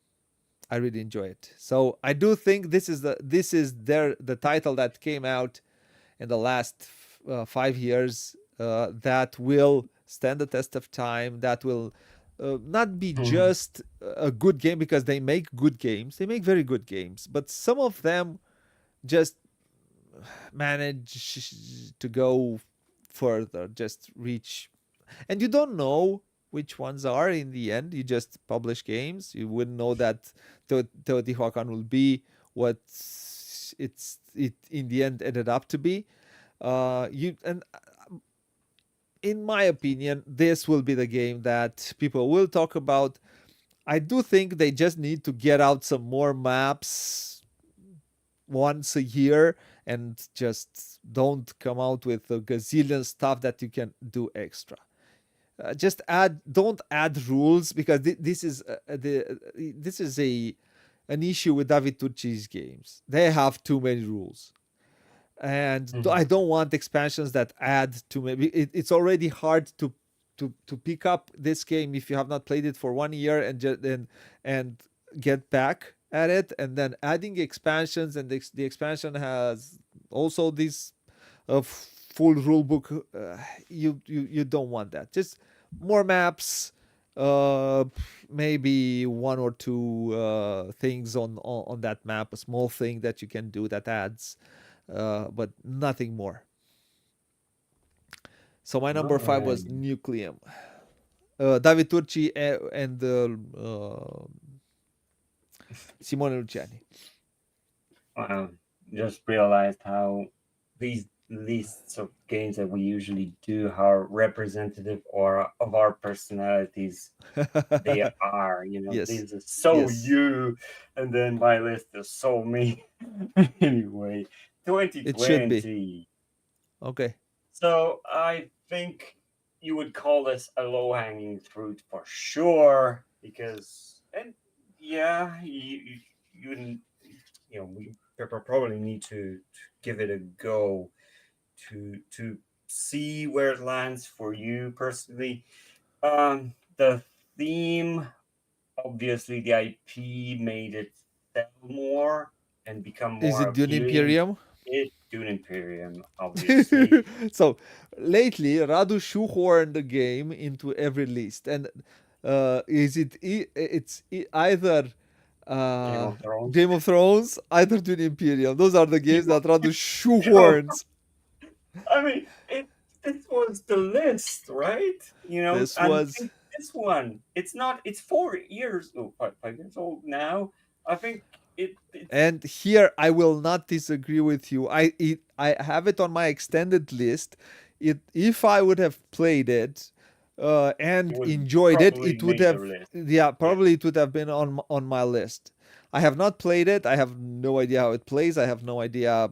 I really enjoy it. So I do think the title that came out in the last 5 years that will stand the test of time. That will not be Mhm. just a good game, because they make good games. They make very good games, but some of them just manage to go further, just reach, and you don't know which ones are in the end. You just publish games. You wouldn't know that Teotihuacan will be what it in the end ended up to be. You and In my opinion, this will be the game that people will talk about. I do think they just need to get out some more maps once a year, and just don't come out with a gazillion stuff that you can do extra. Just add Don't add rules, because this is a an issue with David Tucci's games. They have too many rules, and I Mhm. don't want expansions that add too many. It's already hard to pick up this game if you have not played it for 1 year, and get back at it, and then adding expansions, and the expansion has also this full rule book. You don't want that. Just more maps, uh maybe one or two things on that map, a small thing that you can do that adds, but nothing more. So my number five was Alrighty. Nucleum. David Turci and Simone Luciani. Um, just realized how these lists of games that we usually do are representative or of our personalities. They are, Yes, this is so yes, you, and then my list is so me. Anyway, it should be. 2020. Okay. So I think you would call this a low hanging fruit for sure, because, and yeah, we probably need to give it a go to see where it lands for you personally. The theme, obviously, the IP made it sell more and become Is more it Dune appealing. Imperium? It Dune Imperium, obviously. So lately, Radu shoehorned the game into every list, and is it? Either Game uh, of Thrones. Game of Thrones, either Dune Imperium. Those are the games You, that Radu you shoehorns. I mean, this was the list, right? This And was, think this one, it's 4 years, 5 years old now. I think it's and here I will not disagree with you. I have it on my extended list. If I would have played it it and would enjoyed it, probably it would make the have, list. yeah, Yeah, probably it would have been on my list. I have not played it. I have no idea how it plays. I have no idea.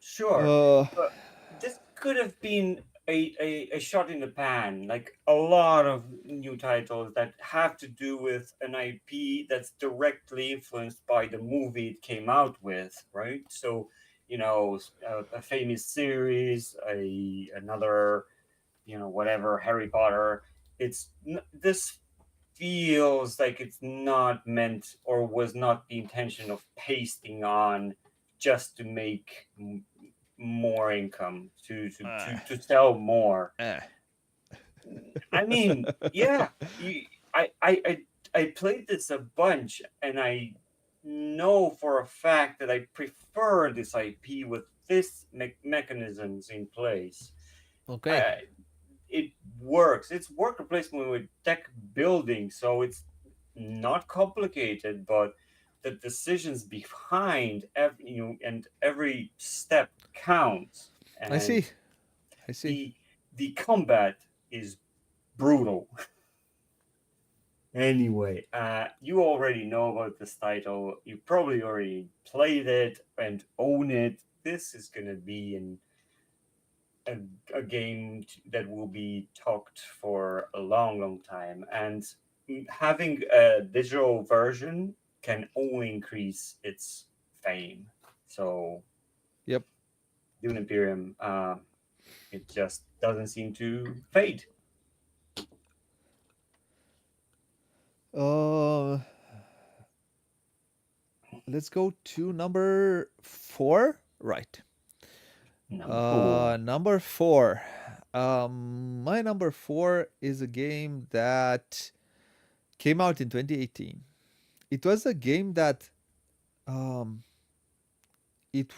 sure, Uh, but this could have been a shot in the pan. Like a lot of new titles that have to do with an IP that's directly influenced by the movie it came out with, right? So, a famous series, another, whatever, Harry Potter. This feels like it's not meant or was not the intention of pasting on just to make more income, to sell more. eh. I mean, yeah, I played this a bunch, and I know for a fact that I prefer this IP with this mechanisms in place. Okay. I, it works. It's worker placement with deck building, so it's not complicated, but the decisions behind every step counts, I and see. I see. the the combat is brutal. Anyway, you already know about this title. You probably already played it and own it. This is gonna be a game that will be talked for a long, long time. And having a digital version can only increase its fame. So Yep. Dune Imperium, it just doesn't seem to fade. Uh, let's go to number 4. Right. Number four. Number 4. My number 4 is a game that came out in 2018. It was a game that um, it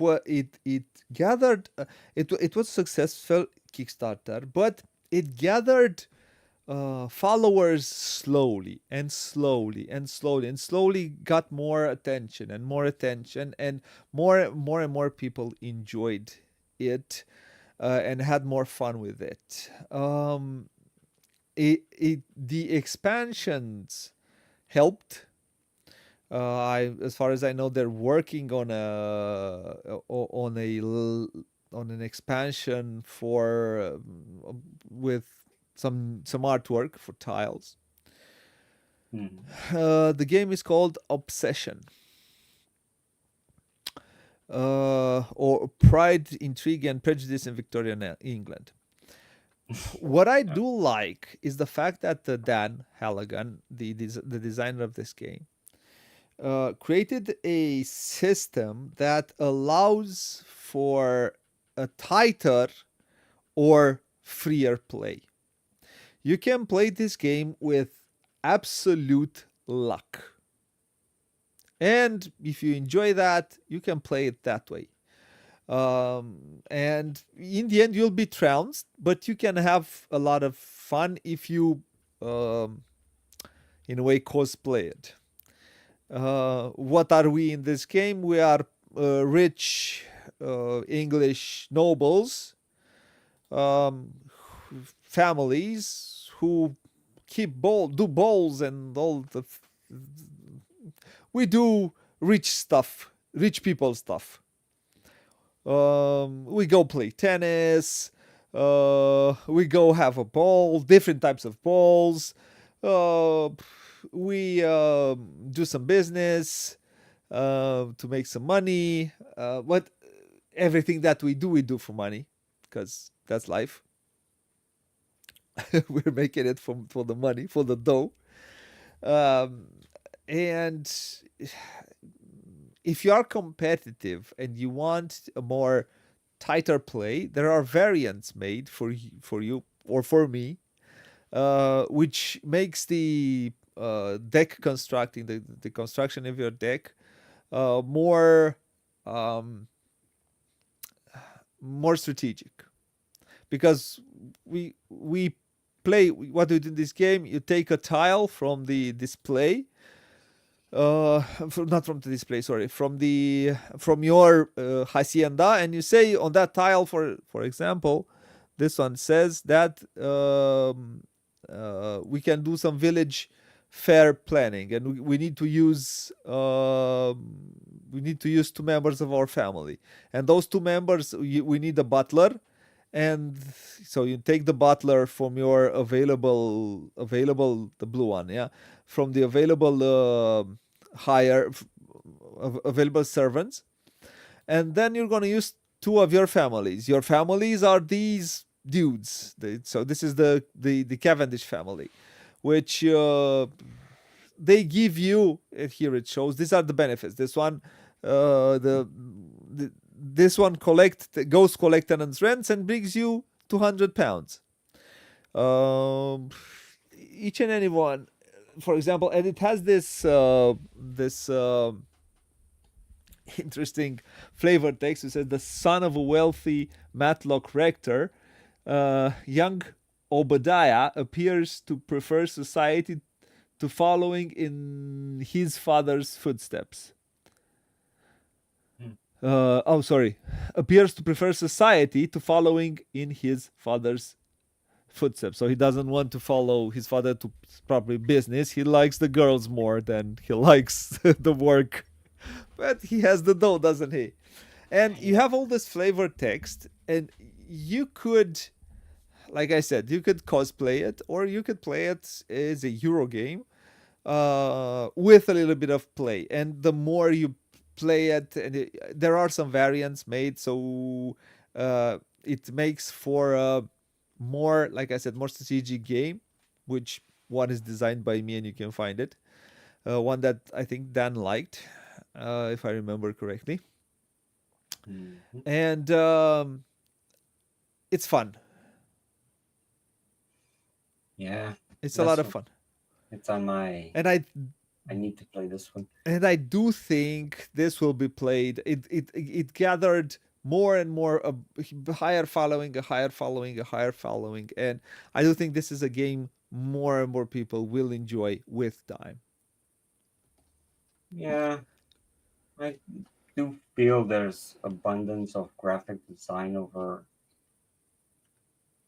gathered it was successful Kickstarter, but it gathered followers slowly and slowly and slowly and slowly got more attention and more attention, and more and more people enjoyed it and had more fun with it. The expansions helped. As far as I know, they're working on on an expansion for with some artwork for tiles. Hmm. The game is called Obsession, or Pride, Intrigue, and Prejudice in Victorian England. What I do like is the fact that Dan Halligan, the designer of this game, created a system that allows for a tighter or freer play. You can play this game with absolute luck. And if you enjoy that, you can play it that way. And in the end, you'll be trounced, but you can have a lot of fun if you, in a way, cosplay it. What are we in this game? We are rich English nobles, um, families who do balls and all the. We do rich stuff, rich people stuff. We go play tennis. We go have a ball, different types of balls. Uh, we do some business to make some money. But everything that we do for money, because that's life. We're making it for the money, for the dough. Um, and if you are competitive and you want a more tighter play, there are variants made for you or for me, which makes the deck constructing the construction of your deck more um, more strategic, because we play what we do in this game. You take a tile from the display, not from the display, sorry, from your hacienda, and you say on that tile, for example, this one says that we can do some village fair planning, and we need to use two members of our family, and those two members, we need a butler. And so you take the butler from your available the blue one, yeah, from the available hire available servants, and then you're going to use two of your families. Your families are these dudes. So this is the Cavendish family, which they give you. Here it shows. These are the benefits. This one, this one goes collect tenants' rents and brings you £200. Each and any one, for example, and it has this interesting flavor text. It says the son of a wealthy Matlock rector, young Obadiah appears to prefer society to following in his father's footsteps. Appears to prefer society to following in his father's footsteps. So he doesn't want to follow his father to probably business. He likes the girls more than he likes the work. But he has the dough, doesn't he? And you have all this flavor text, and you could, like I said, you could cosplay it, or you could play it as a Euro game. with a little bit of play. And the more you play it, and there are some variants made, so it makes for a more, like I said, more strategic game, which one is designed by me, and you can find it. One that I think Dan liked, if I remember correctly, Mhm. and it's fun. Yeah, It's a lot this of one. fun, It's on my. and I need to play this one. I do think this will be played. It gathered more and more a higher following, a higher following, a higher following, and I do think this is a game more and more people will enjoy with time. Yeah, I do feel there's abundance of graphic design over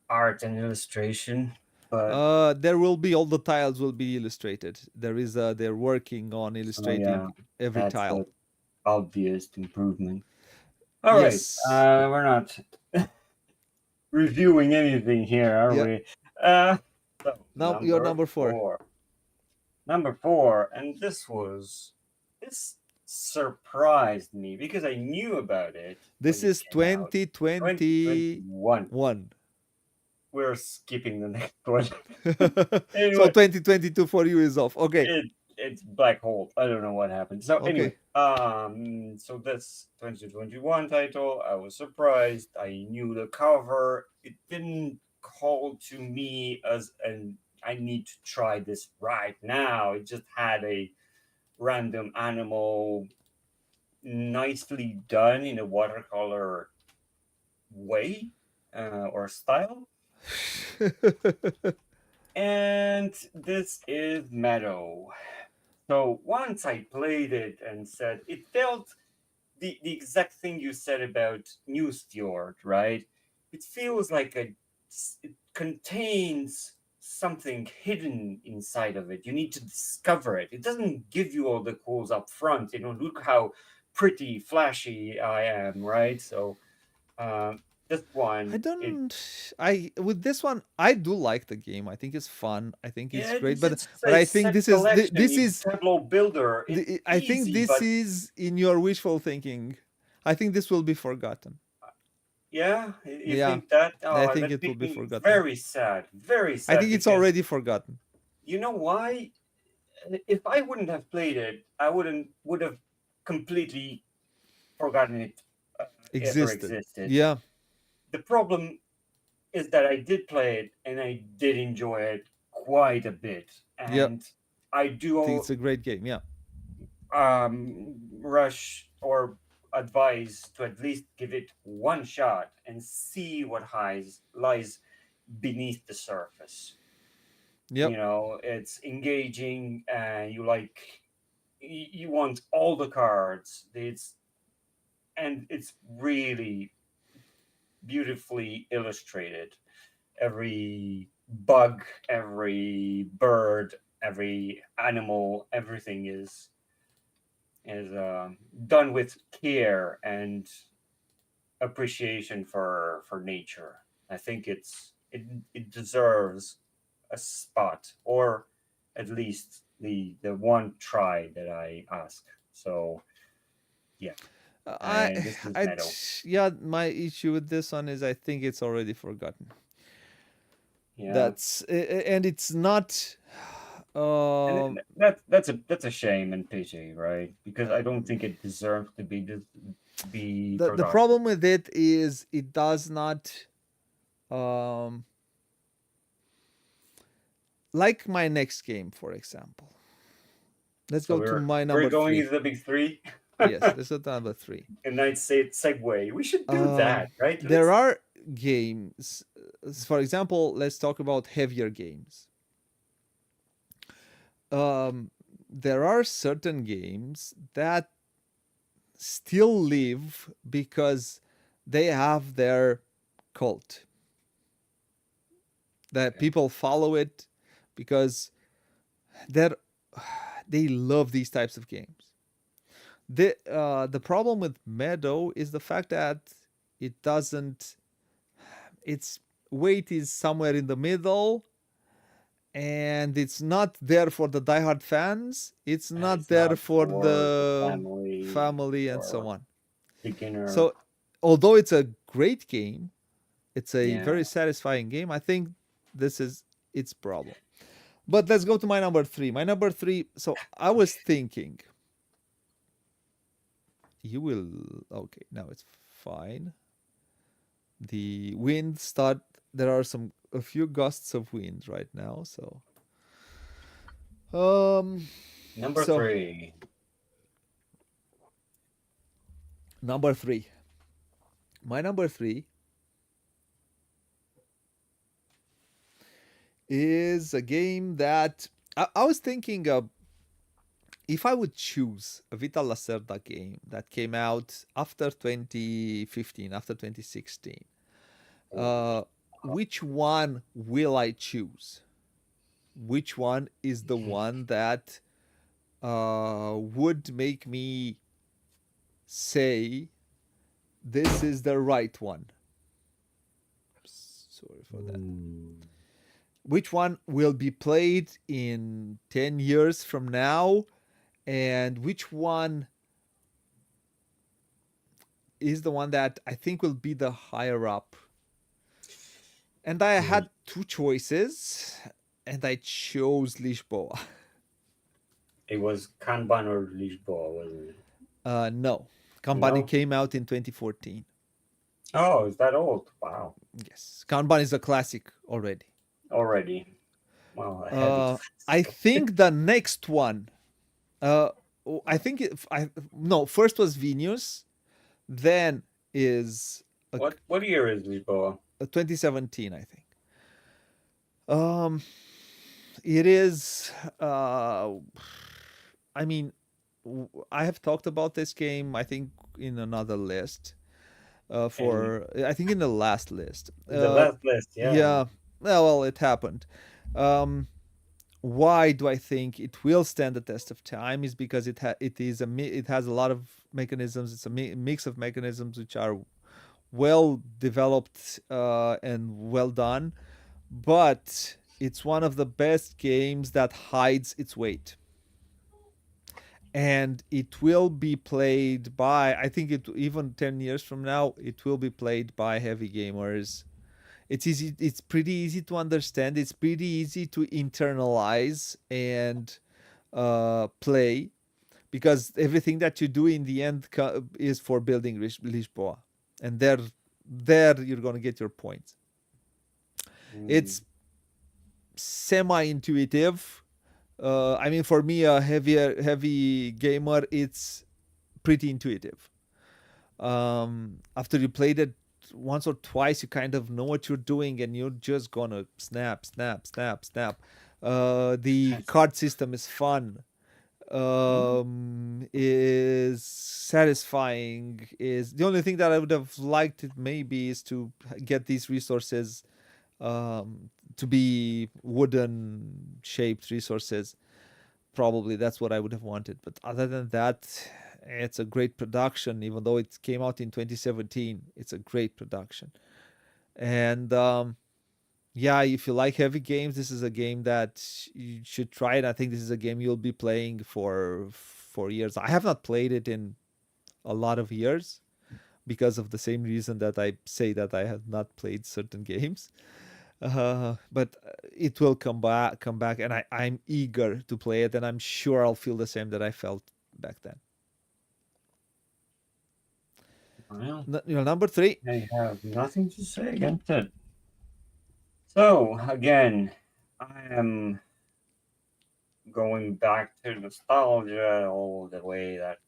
art and illustration, but There will be all the tiles will be illustrated. They're working on so yeah, illustrating every that's tile. the obvious improvement. All right, Yes. we're not reviewing anything here, are Yeah. we? Uh, so Now you're number number 4. four. Number four, and this surprised me because I knew about it This when it is came out. 2021. 2021. We're skipping the next one. So Anyway, 2022 for you is off. Okay. it's black hole. I don't know what happened. So Okay. anyway, so this 2021 title, I was surprised. I knew the cover. It didn't call to me as an I need to try this right now. It just had a random animal nicely done in a watercolor way or style. And this is Meadow. So once I played it and said it felt the exact thing you said about Newsfjord, right? It feels like it contains something hidden inside of it. You need to discover it. It doesn't give you all the clues up front. Look how pretty, flashy I am, right? So this I one, don't I with this one I do like the game. I think it's fun. I think it's yeah, great, it's but a I think set this is collection. this It's is Tableau Builder. It's I think easy, this but is in your wishful thinking. I think this will be forgotten. yeah, you Yeah. think that? I Oh, think that it will makes be me forgotten. very sad. Very I sad think it's because already forgotten. you know why? If I wouldn't have played it, I would have completely forgotten it ever Existed. existed. Yeah. The problem is that I did play it and I did enjoy it quite a bit, Yeah. and I I think do it's a great game. Yeah. rush or advise to at least give it one shot and see what lies beneath the surface. Yep. It's engaging, and you want all the cards. It's really beautifully illustrated. Every bug, every bird, every animal, everything is done with care and appreciation for nature. I think it deserves a spot, or at least the one try that I ask. So yeah, I and this is I Meadow. yeah, my issue with this one is I think it's already forgotten. Yeah, And it's not and um that's a shame and pity, right? Because I don't think it deserves to be the forgotten. problem with it is it does not um like my next game, for example. Let's So go to my we're number going 3. into the big three. Yes, let's go to number 3. And I'd say segue. We should do that, right? There are games, for example, let's talk about heavier games. There are certain games that still live because they have their cult. That people follow it because they're they love these types of games. The problem with Meadow is the fact that it doesn't its weight is somewhere in the middle, and it's not there for the diehard fans. It's And not it's there not for for the the family family and so or on. beginner. So, although it's a great game, it's a Yeah. very satisfying game. I think this is its problem. But let's go to my number three. My number three. So I was thinking, you will. Okay, now it's fine. The wind start. There are a few gusts of wind right now. Um. Number So three. number three. My number three is a game that I was thinking if I would choose a Vital Lacerda game that came out after 2015, after 2016, uh, which one will I choose? Which one is the one that would make me say this is the right one? Sorry for that. Which one will be played in 10 years from now, and which one is the one that I think will be the higher up? And I had two choices, and I chose Lisboa. It was Kanban or Lisboa, wasn't it? No, Kanban No? came out in 2014. Oh, is that old? Wow. Yes, Kanban is a classic already. Already. Well, a heavy I classic. think the next one. I think no. First was Venus, then is What year is Lisboa? 2017, I think. Um, it is. I mean, I have talked about this game. I think in another list. And I think in the last list. the last list, yeah. Yeah. Well, it happened. Um, why do I think it will stand the test of time? Is because it has a lot of mechanisms. It's a mix of mechanisms which are well developed and well done, but it's one of the best games that hides its weight. And it will be played by, I think it even 10 years from now, it will be played by heavy gamers. It's pretty easy to understand, it's pretty easy to internalize and play, because everything that you do in the end is for building Lisboa, and there you're going to get your points. It's semi-intuitive. I mean, for me, a heavy gamer, it's pretty intuitive. After you played it once or twice, you kind of know what you're doing, and you're just gonna snap, snap, snap, snap. The card system is fun. Is satisfying. Is the only thing that I would have liked it maybe is to get these resources to be wooden shaped resources. Probably that's what I would have wanted. But other than that, it's a great production. Even though it came out in 2017, it's a great production. And yeah, if you like heavy games, this is a game that you should try it. I think this is a game you'll be playing for years. I have not played it in a lot of years because of the same reason that I say that I have not played certain games. But it will come back, and I'm eager to play it, and I'm sure I'll feel the same that I felt back then. Well, Number three. I have nothing to say against it. So, again, I am going back to nostalgia all the way that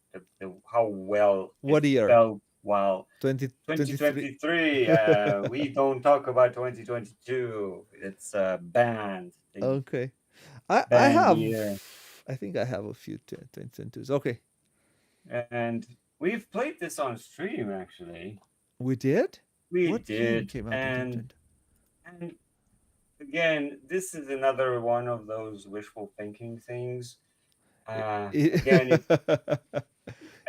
how well What it year? felt while 2023. 2023. We don't talk about 2022. It's a banned thing. Okay. I Banned have. year. I think I have a few 2022s. Okay. And we've played this on stream, actually. We did? We What game did. came out in 2020? And again, this is another one of those wishful thinking things. Again, it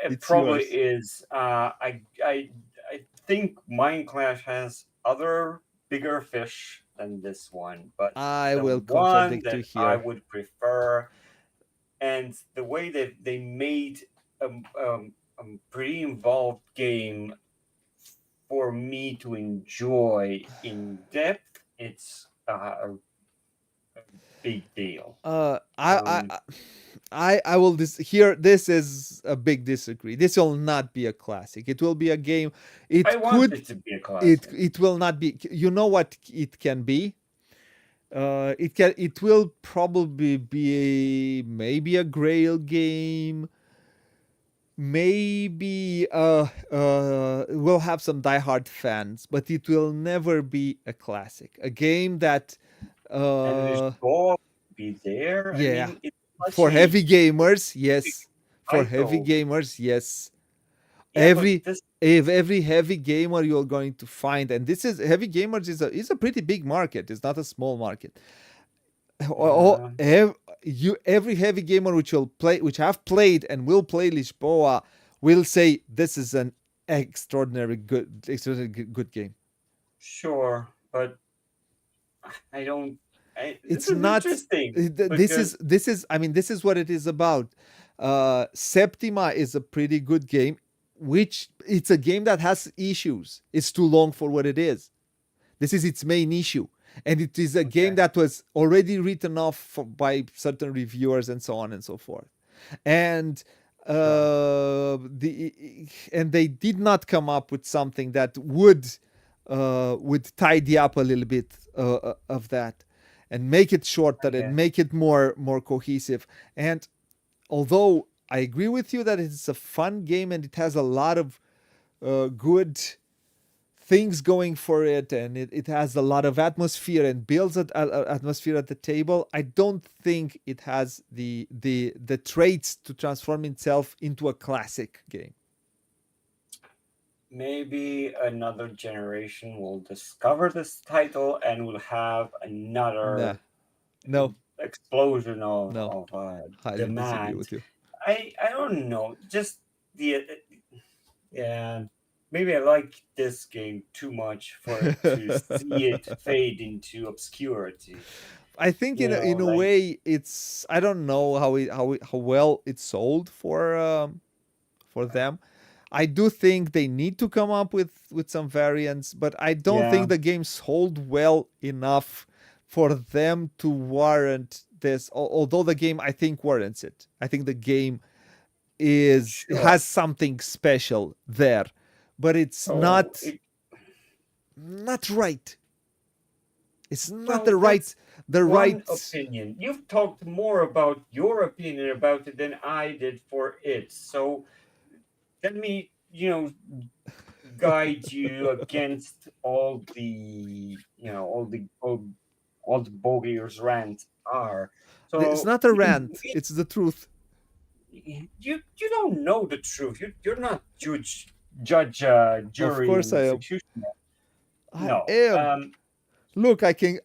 It's probably yours. is. I think Mind Clash has other bigger fish than this one, but I the will one contradict you that I here. would prefer, and the way that they made a pretty involved game for me to enjoy in depth, it's a big deal. Uh, I, I, Um, I will here. This is a big disagree. This will not be a classic. It will be a game. I It want could. it to be a It classic. it will not be. You know what it can be. It can. It will probably be maybe a Grail game. Maybe we'll have some diehard fans, but it will never be a classic. A game that And the uh score be there. I yeah, mean, it's such for a heavy gamers, big yes. For heavy title. gamers, yes. Yeah, but this, If every heavy gamer you're going to find, and this is heavy gamers is a pretty big market. It's not a small market. uh, You every heavy gamer which have played and will play Lisboa will say this is an extraordinary good game. sure, but I don't. This It's is not. interesting because This is. I mean, this is what it is about. Septima is a pretty good game, which it's a game that has issues. It's too long for what it is. This is its main issue. And it is a game okay, that was already written off by certain reviewers and so on and so forth. And sure, they did not come up with something that would tidy up a little bit of that and make it shorter I and guess. make it more cohesive. And although I agree with you that it's a fun game and it has a lot of good things going for it, and it has a lot of atmosphere and builds an atmosphere at the table, I don't think it has the traits to transform itself into a classic game. Maybe another generation will discover this title and will have Nah, another no, explosion no, of highly disagree demand. with you. I don't know. Just the yeah. Maybe I like this game too much for it to see it fade into obscurity. I think You know, in a like way it's, I don't know how well it sold for them. I do think they need to come up with some variants, but I don't yeah, think the game sold well enough for them to warrant this. Although the game, I think, warrants it. I think the game is sure. has something special there, but it's So not right. It's not well, that's the one right. opinion. You've talked more about your opinion about it than I did for it. So let me, guide you against all the, all the bogiers rant are. It's So not a rant. It's the truth. you don't know the truth. You're not judge, Of jury, course and I am. executioner. I No. am. Look, I can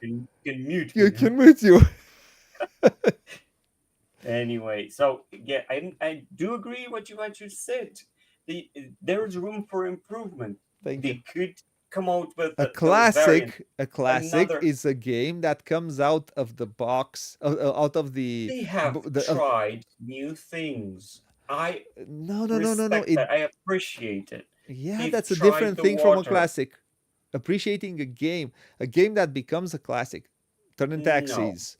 You can mute you me. can mute you. Anyway, so yeah, I do agree what you said. There is room for improvement. Thank you. They could come out with those variants. A classic Another, is a game that comes out of the box, out of they have the tried new things. I no. respect that. I appreciate it. Yeah, They've that's a tried different the thing from a water. classic. Appreciating a game that becomes a classic. Turn No, Taxis.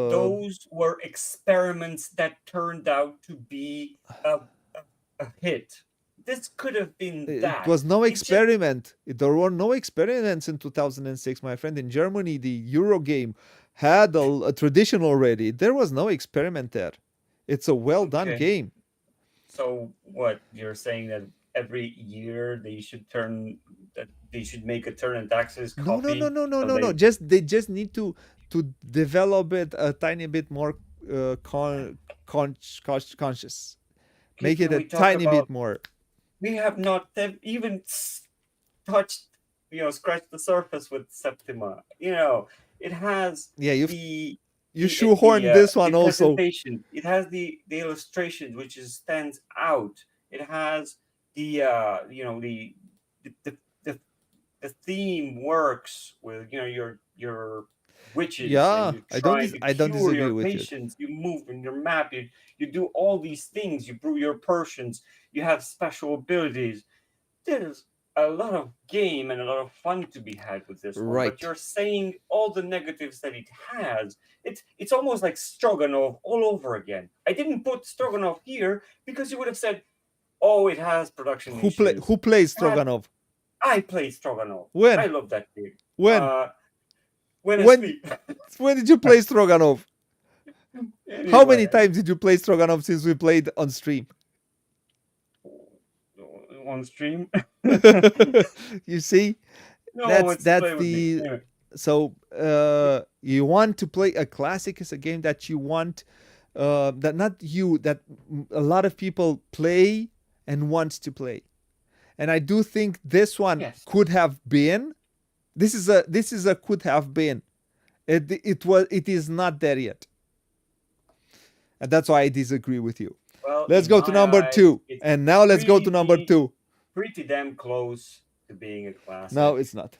those were experiments that turned out to be a hit. This could have been It that. was no It just experiment. There were no experiments in 2006, my friend. In Germany, the Euro game had a tradition already. There was no experiment there. It's a well done okay. game. So what you're saying that every year they should make a turn and taxes copy so No. they They just need to develop it a tiny bit more conscious. Make it can a we talk tiny bit about more. we have not even touched scratched the surface with Septima. It has Yeah, the you shoehorned this the one also. presentation. It has the illustrations, which stands out. It has the the the theme works with your witches, and Yeah, you're trying to I don't cure disagree your with you. patients. You move in your map. You do all these things. You brew your potions. You have special abilities. There's a lot of game and a lot of fun to be had with this one, but Right. you're saying all the negatives that it has. It's almost like Stroganoff all over again. I didn't put Stroganoff here because you would have said, "Oh, it has production issues." Who plays Uh, Stroganov? I play Stroganoff. I When? love that game. When? Uh, when I When sleep. when did you play Stroganov? How many Anyway, times did you play Stroganov since we played on stream? on stream. You see, No one wants to that's play with me. the Anyway, so you want to play a classic is a game that you want that not you that a lot of people play and wants to play. And I do think this one yes. could have been. This is a could have been. It is not there yet. And that's why I disagree with you. Well, Let's in go to my number eyes, 2. it's And now let's go to number pretty 2. pretty damn close to being a No, classic. it's not.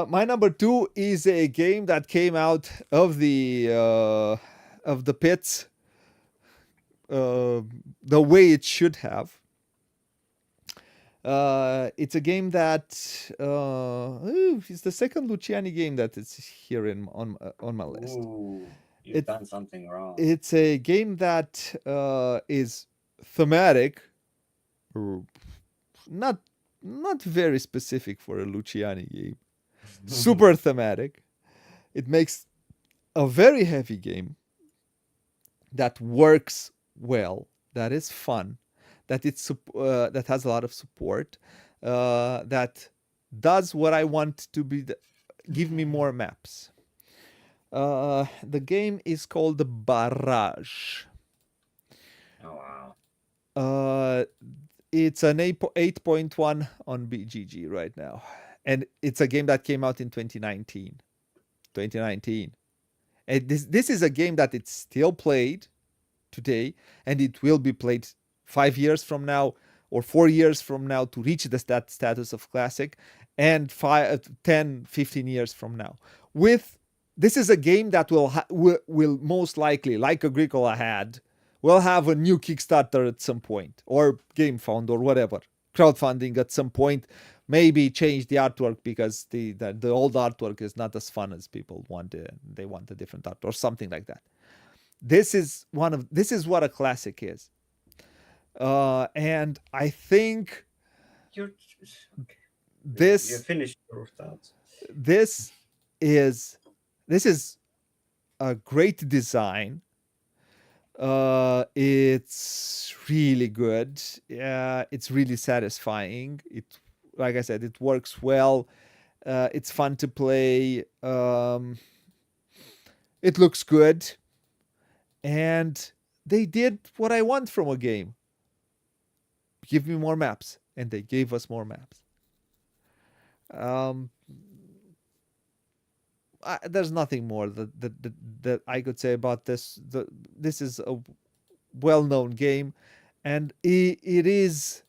My number 2 is a game that came out of the pits the way it should have. It's a game that it's the second Luciani game that is here on my list. Ooh, you've It's done something wrong. it's a game that is thematic, r- not very specific for a Luciani game. Super thematic. It makes a very heavy game that works well, that is fun, that has a lot of support, that does what I want to be. Give me more maps. The game is called Barrage. Oh wow. Uh, it's an 8.1 on BGG right now, and it's a game that came out in 2019. 2019, and this is a game that it's still played today, and it will be played 5 years from now or 4 years from now to reach the status of classic, and 10, 15 years from now. With this is a game that will most likely, like Agricola had, will have a new Kickstarter at some point, or GameFound, or whatever, crowdfunding at some point. Maybe change the artwork because the old artwork is not as fun as people want. They want a different art or something like that. This is what a classic is, and I think You're okay. You this finished your thoughts. this is this is a great design. It's really good. It's really satisfying. Like I said, it works well. It's fun to play. It looks good, and they did what I want from a game. Give me more maps, and they gave us more maps. Um, there's nothing more that I could say about this. This is a well-known game, and it is.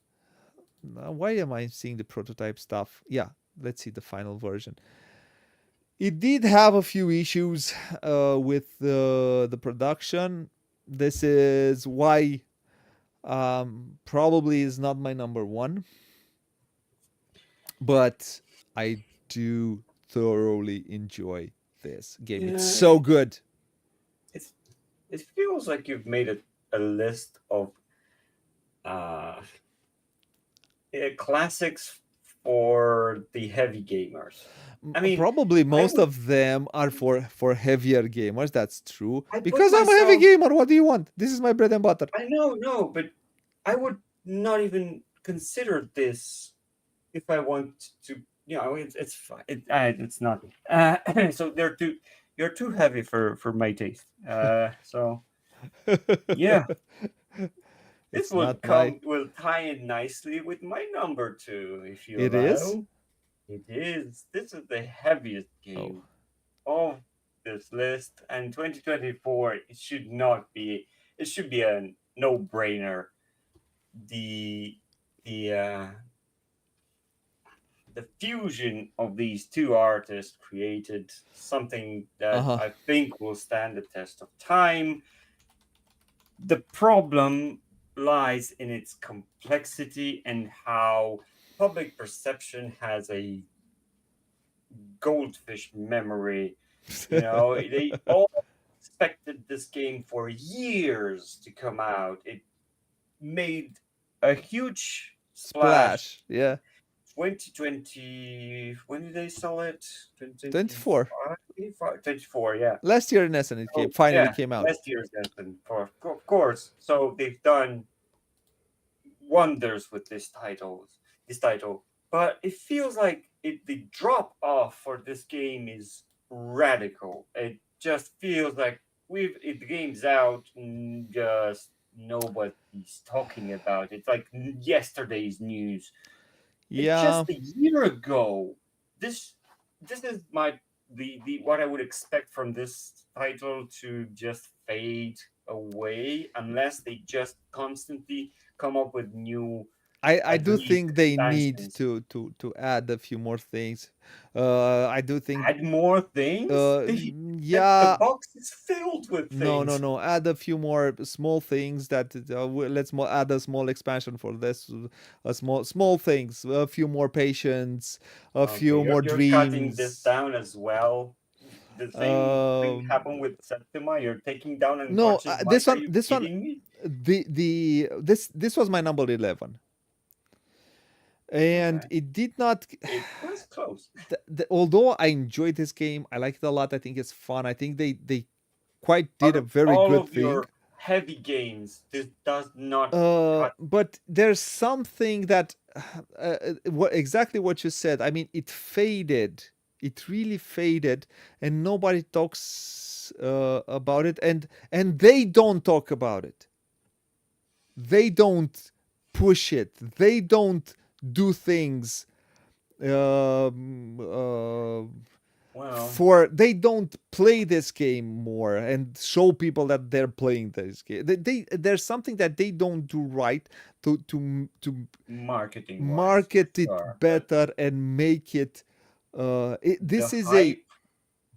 Why am I seeing the prototype stuff? Yeah, let's see the final version. It did have a few issues with the production. This is why probably is not my number one, but I do thoroughly enjoy this game. It's Yeah, so good. it's it feels like you've made a list of uh, classics for the heavy gamers. I mean, Probably I most would of them are for heavier gamers. That's true. I put Because I'm a heavy myself. gamer. What do you want? This is my bread and butter. I know, no, but I would not even consider this if I want to. It's fine. It's not. So you're too heavy for my taste. So yeah, this It's not my. will tie in nicely with my number two, if you It is. allow. It is. This is the heaviest Oh, game of this list, and 2024. It should not be. It should be a no-brainer. The the uh, the fusion of these two artists created something that Uh-huh. I think will stand the test of time. The problem lies in its complexity and how public perception has a goldfish memory. You know, they all expected this game for years to come out. It made a huge splash. Splash. Yeah. 2020, when did they sell it? 24. 2025? 24, yeah. Last year in Essen it Oh, finally yeah, came out. last year's Aspen, of course. So they've done wonders with this title. But it feels like the drop off for this game is radical. It just feels like the game's out and just nobody's talking about it. It's like yesterday's news. Yeah. Just a year ago, this this is my the what I would expect from this title to just fade away unless they just constantly come up with new I at do least think they need expansions. to add a few more things. I do think Add more things. The yeah. box is filled with No, no, things. no. Add a few more small things that add a small expansion for this. A small things. A few more patience. A Okay, few more you're cutting this dreams. down as well. The same thing Um, happened with Septima. You're taking down no, unconscious Mike. this Are one, you this one, kidding me? this was my number 11, and Okay, it did not. it was close. Although I enjoyed this game, I like it a lot. I think it's fun. I think they quite Out did a of very all good of thing. your heavy games, this does not cut. But there's something that exactly what you said. I mean, it faded. It really faded, and nobody talks about it, and they don't talk about it. They don't push it. They don't do things um, uh, Well, for they don't play this game more and show people that they're playing this game. There's something that they don't do right to marketing wise, for market it sure. But better and make it. the This is a. hype,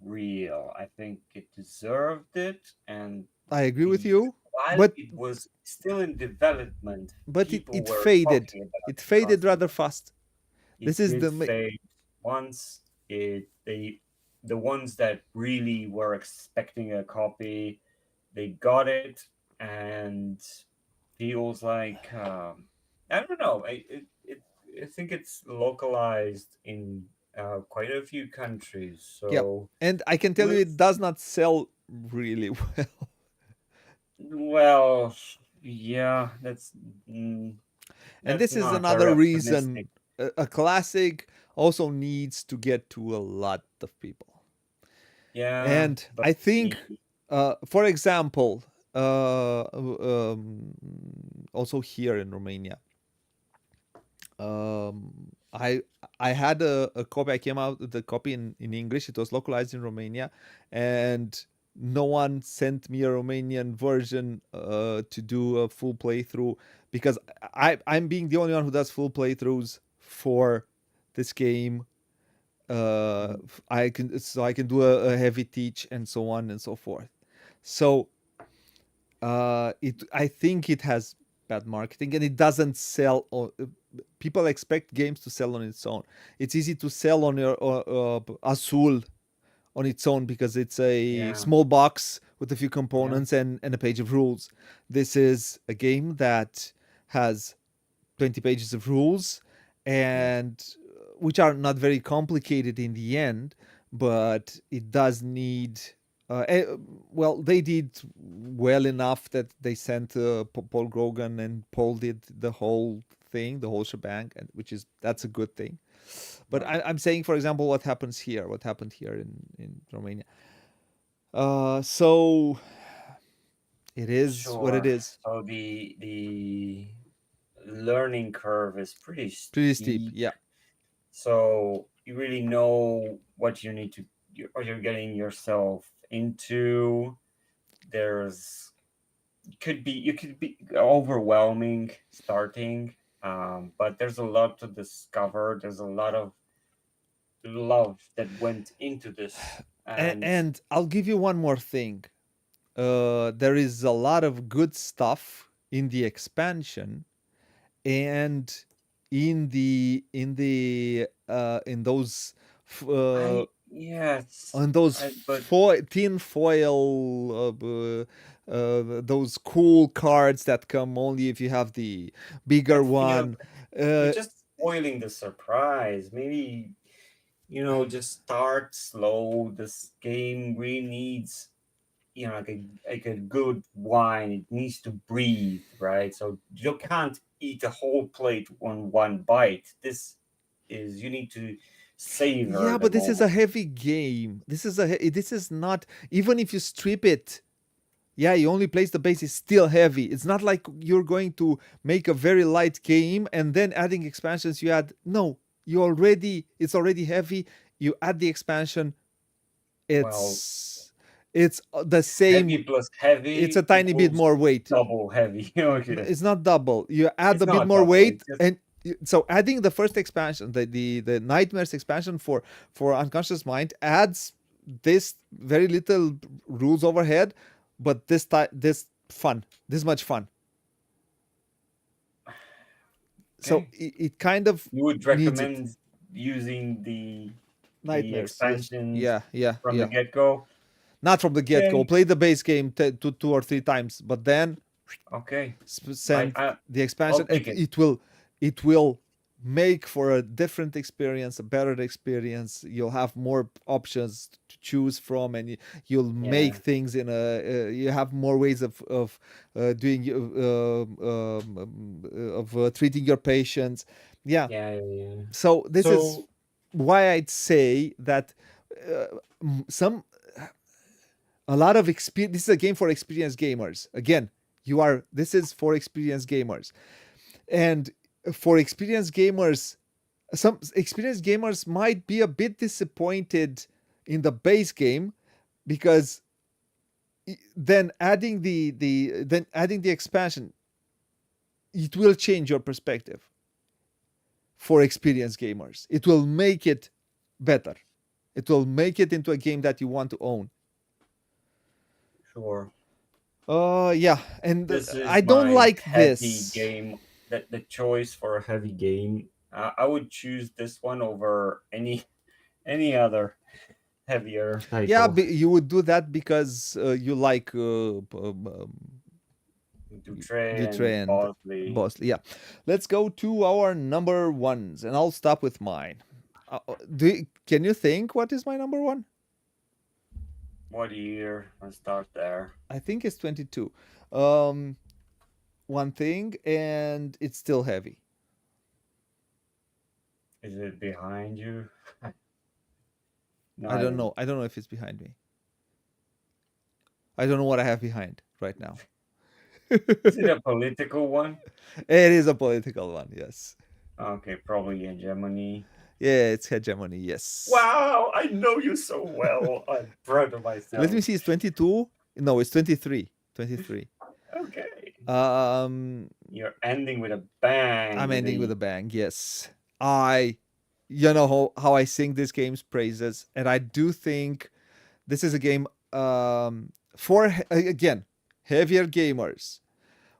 real. I think it deserved it, and I agree with the you, while but it was still in development, it people it were faded. talking about It it faded rather constantly. fast. It This is did the fade once the ones that really were expecting a copy, they got it, and feels like I don't know. I think it's localized in quite a few countries. yeah, So and I can tell you with it does not sell really well. well, yeah, mm, And that's this is not very another optimistic. reason a classic also needs to get to a lot of people. Yeah, And but I think, for example, also here in Romania, I had a copy. I came out with the copy in English. It was localized in Romania, and no one sent me a Romanian version to do a full playthrough because I'm being the only one who does full playthroughs for this game. I can do a heavy teach and so on and so forth. So it I think it has bad marketing and it doesn't sell. People expect games to sell on its own. It's easy to sell on your Azul on its own because it's a yeah, small box with a few yeah, components and a page of rules. This is a game that has 20 pages of rules yeah. and which are not very complicated in the end, but it does need well, they did well enough that they sent Paul Grogan, and Paul did the whole thing, the whole shebang, and which is that's a good thing. But Right. I'm saying, for example, what happened here in Romania. So it is what it Sure. is. So the learning curve is pretty Pretty steep, steep. yeah. So you really know what you need to what you're getting yourself into. There's could be you could be overwhelming starting, but there's a lot to discover. There's a lot of love that went into this. And And I'll give you one more thing. There is a lot of good stuff in the expansion and in those f- uh, I yes, on those but tin foil those cool cards that come only if you have the bigger but one. you're uh, just spoiling the surprise. Maybe just start slow. This game really needs like a good wine. It needs to breathe, right? So you can't eat a whole plate on one bite. You need to savor yeah, the but this is moment. a heavy game. This is not, even if you strip it. Yeah, you only place the base is still heavy. It's not like you're going to make a very light game and then adding expansions you add. No, it's already heavy. You add the expansion, Well, it's the heavy same. plus It's a heavy tiny bit equals more weight. double heavy. Okay. It's not double. You add It's a bit not more double. It's weight, just and so adding the first expansion, the nightmares expansion for unconscious mind adds this very little rules overhead, but this much fun. So okay. it kind of You would needs it. recommend using the Nightmares, yes, expansions yeah, yeah, from the yeah. get-go. Not from the get go. Okay. Play the base game two or three times, but then Okay. I, send I the I'll expansion. take it. It will make for a different experience, a better experience. You'll have more options to choose from, and you'll make Yeah. things in a. You have more ways of doing of treating your patients. Yeah. Yeah, yeah, yeah. So this is So why I'd say that some a lot of experience. This is a game for experienced gamers. Again, this is for experienced gamers, and for experienced gamers, some experienced gamers might be a bit disappointed in the base game because then adding the expansion, it will change your perspective. For experienced gamers, it will make it better. It will make it into a game that you want to own. sure. Yeah, and This I is don't my like heavy this. game. That the choice for a heavy game. I would choose this one over any other heavier Yeah, title. you would do that because you like Dutray Dutre and and Bosley. Bosley. Yeah, let's go to our number ones, and I'll stop with mine. Can you think what is my number one? What year? Let's start there. I think it's 22. Um, One thing, and it's still heavy. Is it behind you? No, I I don't don't. know. I don't know if it's behind me. I don't know what I have behind right now. Is it a political one? It is a political one, yes. Okay, probably hegemony. Yeah, it's hegemony, yes. Wow, I know you so well. I'm proud of Let me myself. see, it's 22. No, it's 23. 23. Okay. Um, You're ending with a bang I'm with ending with a a bang, yes. You know how I sing this game's praises, and I do think this is a game for, again, heavier gamers,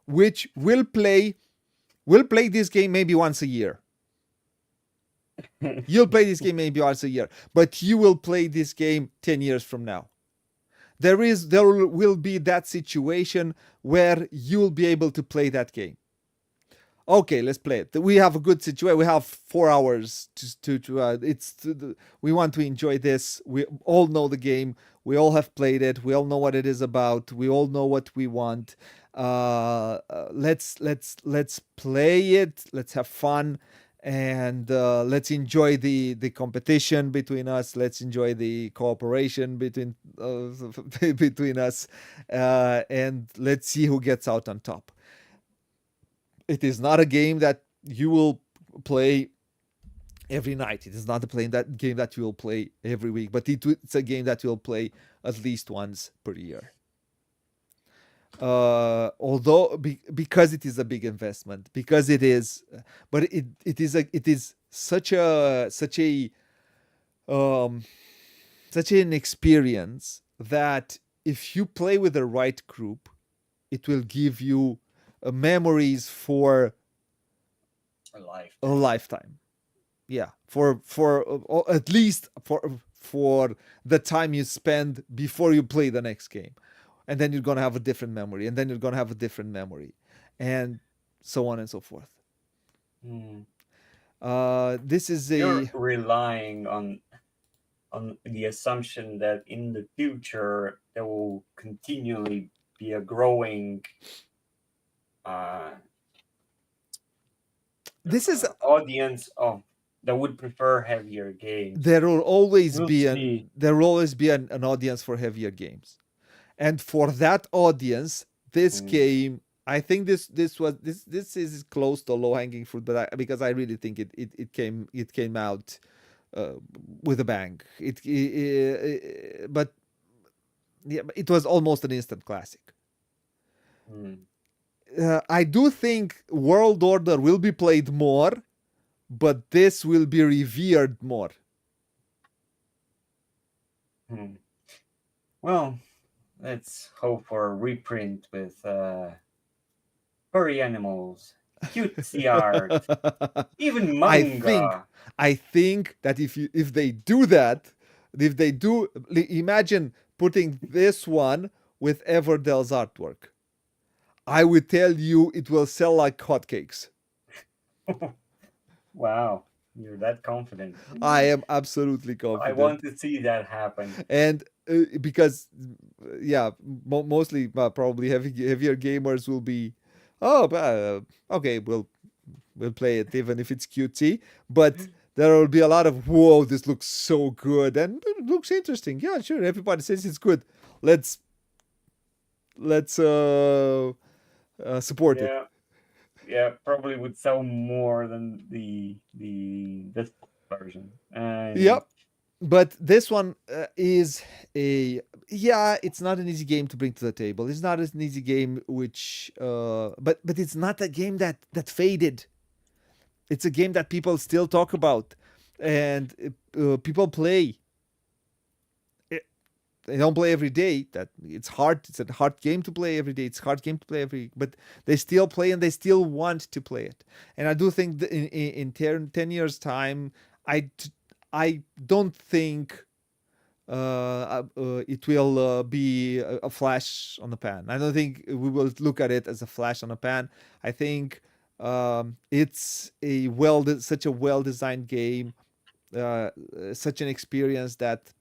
which will play this game maybe once a year. You'll play this game maybe once a year, but you will play this game 10 years from now. There will be that situation where you'll be able to play that game. Okay, let's play it. We have a good situation. We have 4 hours we want to enjoy this. We all know the game. We all have played it. We all know what it is about. We all know what we want. Let's play it. Let's have fun, and let's enjoy the competition between us. Let's enjoy the cooperation between us, and let's see who gets out on top. It is not a game that you will play every night. It is not that game that you will play every week, but it's a game that you'll play at least once per year. Although because it is a big investment, but it is such a um, such an experience that if you play with the right group, it will give you memories for A a lifetime. lifetime. Yeah, for at least for the time you spend before you play the next game, and then you're gonna have a different memory, and then you're gonna have a different memory, and so on and so forth. Hmm. This is You're a relying on the assumption that in the future there will continually be a growing uh, this is audience of that would prefer heavier games. there will always We'll be see. an audience for heavier games, and for that audience, this Mm, game, I think this is close to low hanging fruit, but because I really think it came out uh, with a bang. But yeah, it was almost an instant classic. mm, I do think World Order will be played more, but this will be revered more. mm. Well, let's hope for a reprint with furry animals, cutesy art, even I think manga. I think that if they do that, if they do, imagine putting this one with Everdell's artwork. I would tell you it will sell like hotcakes. Wow, you're that confident. I am absolutely I confident. want to see that happen. And because yeah, mostly probably heavier gamers will be, oh, okay, we'll play it even if it's cutesy, but there will be a lot of, whoa, this looks so good and it looks interesting. Yeah, sure, everybody says it's good. Let's let's support it. Yeah, yeah, probably would sell more than the this version. Yep. But this one is a, yeah, it's not an easy game to bring to the table. It's not an easy game which but it's not a game that faded. It's a game that people still talk about, and people play. They don't play every day. That it's hard. It's a hard game to play every day. It's a hard game to play every, but they still play and they still want to play it. And I do think that in 10 years time, I don't think it will be a flash on the pan. I don't think we will look at it as a flash on a pan. I think it's such a well designed game, such an experience that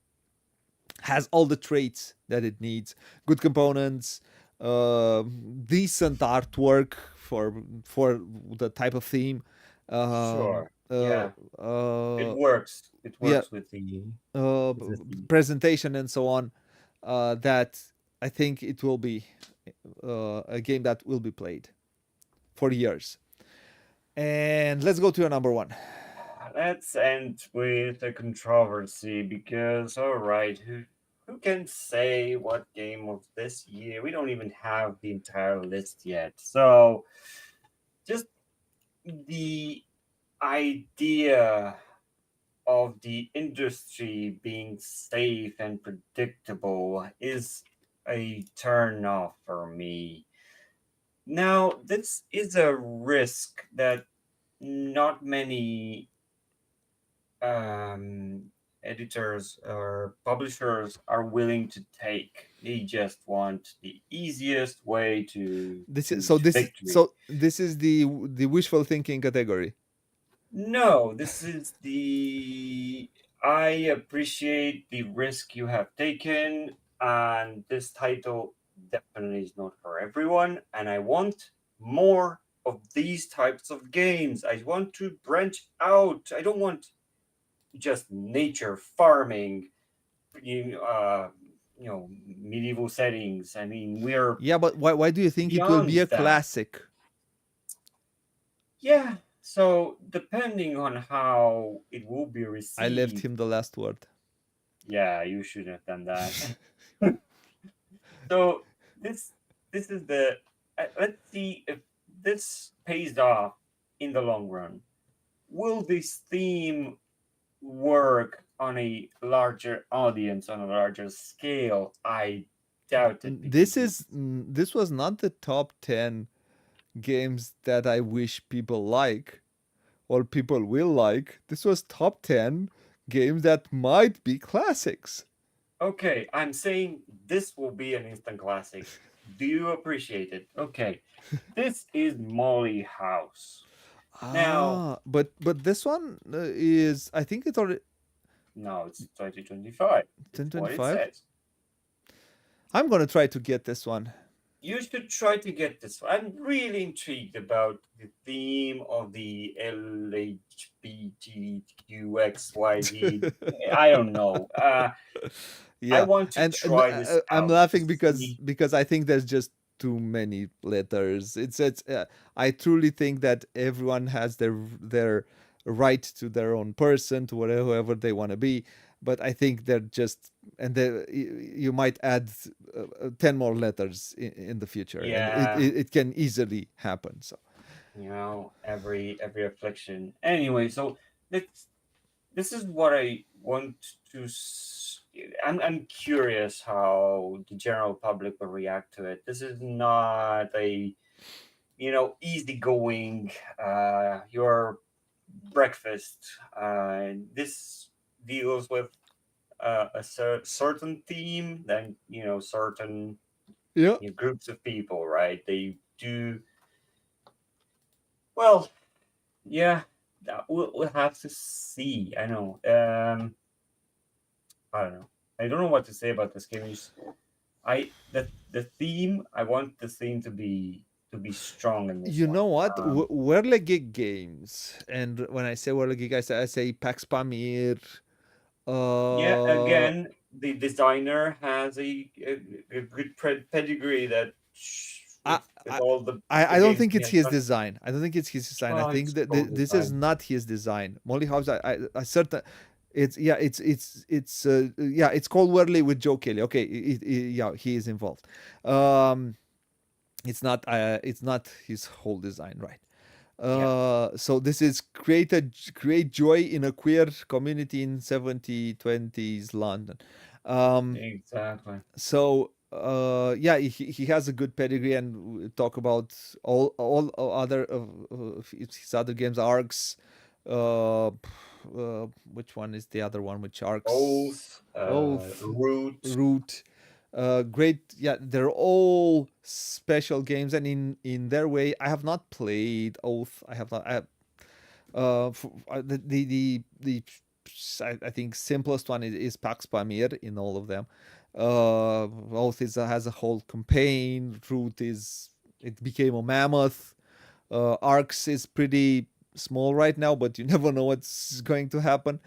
has all the traits that it needs: good components, uh, decent artwork for the type of theme, um, Sure. uh, Yeah, it uh, works. It yeah, works uh, with the theme. presentation and so on. That I think it will be a game that will be played for years. And let's go to your number one. Let's end with a controversy because, all right, who can say what game of this year? We don't even have the entire list yet. So, just the idea of the industry being safe and predictable is a turn off for me. Now, this is a risk that not many um, editors or publishers are willing to take. They just want the easiest way to victory. This is the wishful thinking category. No, this is the. I appreciate the risk you have taken, and this title definitely is not for everyone. And I want more of these types of games. I want to branch out. I don't want just nature farming, you you know, medieval settings. I mean, we're Yeah, but why do you think it will beyond be a that. classic? Yeah. So depending on how it will be I left received, him the last word. yeah, you should have done that. So this this is the let's see if this pays off in the long run. Will this theme work on a larger audience, on a larger scale, I doubt it because it's This was not the top 10 games that I wish people like or people will like. This was top 10 games that might be classics. okay. I'm saying this will be an instant classic. Do you appreciate it? Okay. This is Molly House. Now, But this one is, I think it's already no, it's 2025. It's what it 1025. says. I'm gonna try to get this one. You should try to get this. I'm really intrigued about the theme of the LHBTQXYZ. I don't know. I Yeah, want to and try this I'm out to laughing see. because I think there's just too many letters. It's I truly think that everyone has their right to their own person, to whatever they want to be. But I think they're just, and you might add 10 more letters in the future, and Yeah, it can easily happen. So every affliction. Anyway, so let's this is what I want to. I'm curious how the general public will react to it. This is not a easygoing your breakfast. This deals with a certain theme, then certain yeah, groups of people, right? They do well. Yeah, we'll have to see. I know. I don't know. I don't know what to say about this game. The theme. I want the theme to be strong in this you one. know what? Whirligig Games, and when I say Whirligig, I say Pax Pamir. Yeah. Uh, Again, the designer has a good pedigree that I, with I, all the I don't games think he it's has his done. design. I don't think it's his design. I Well, think it's that this is co-design. not his design. Molly House, I certain. It's yeah, it's yeah, it's called Whirly with Joe Kelly. Okay, yeah, he is involved. Um, it's not his whole design, right? Yeah. So this is create joy in a queer community in 7020s London. Um, Exactly. so yeah, he has a good pedigree, and we talk about all other his other games, Arcs. Which one is the other one? Which Arcs? Oath, Oath, root. Root. Great, yeah, they're all special games, and in their way. I have not played Oath. I have not. The I think simplest one is Pax Pamir in all of them. Oath has a whole campaign. Root is, it became a mammoth. Arcs is pretty small right now, but you never know what's going to happen.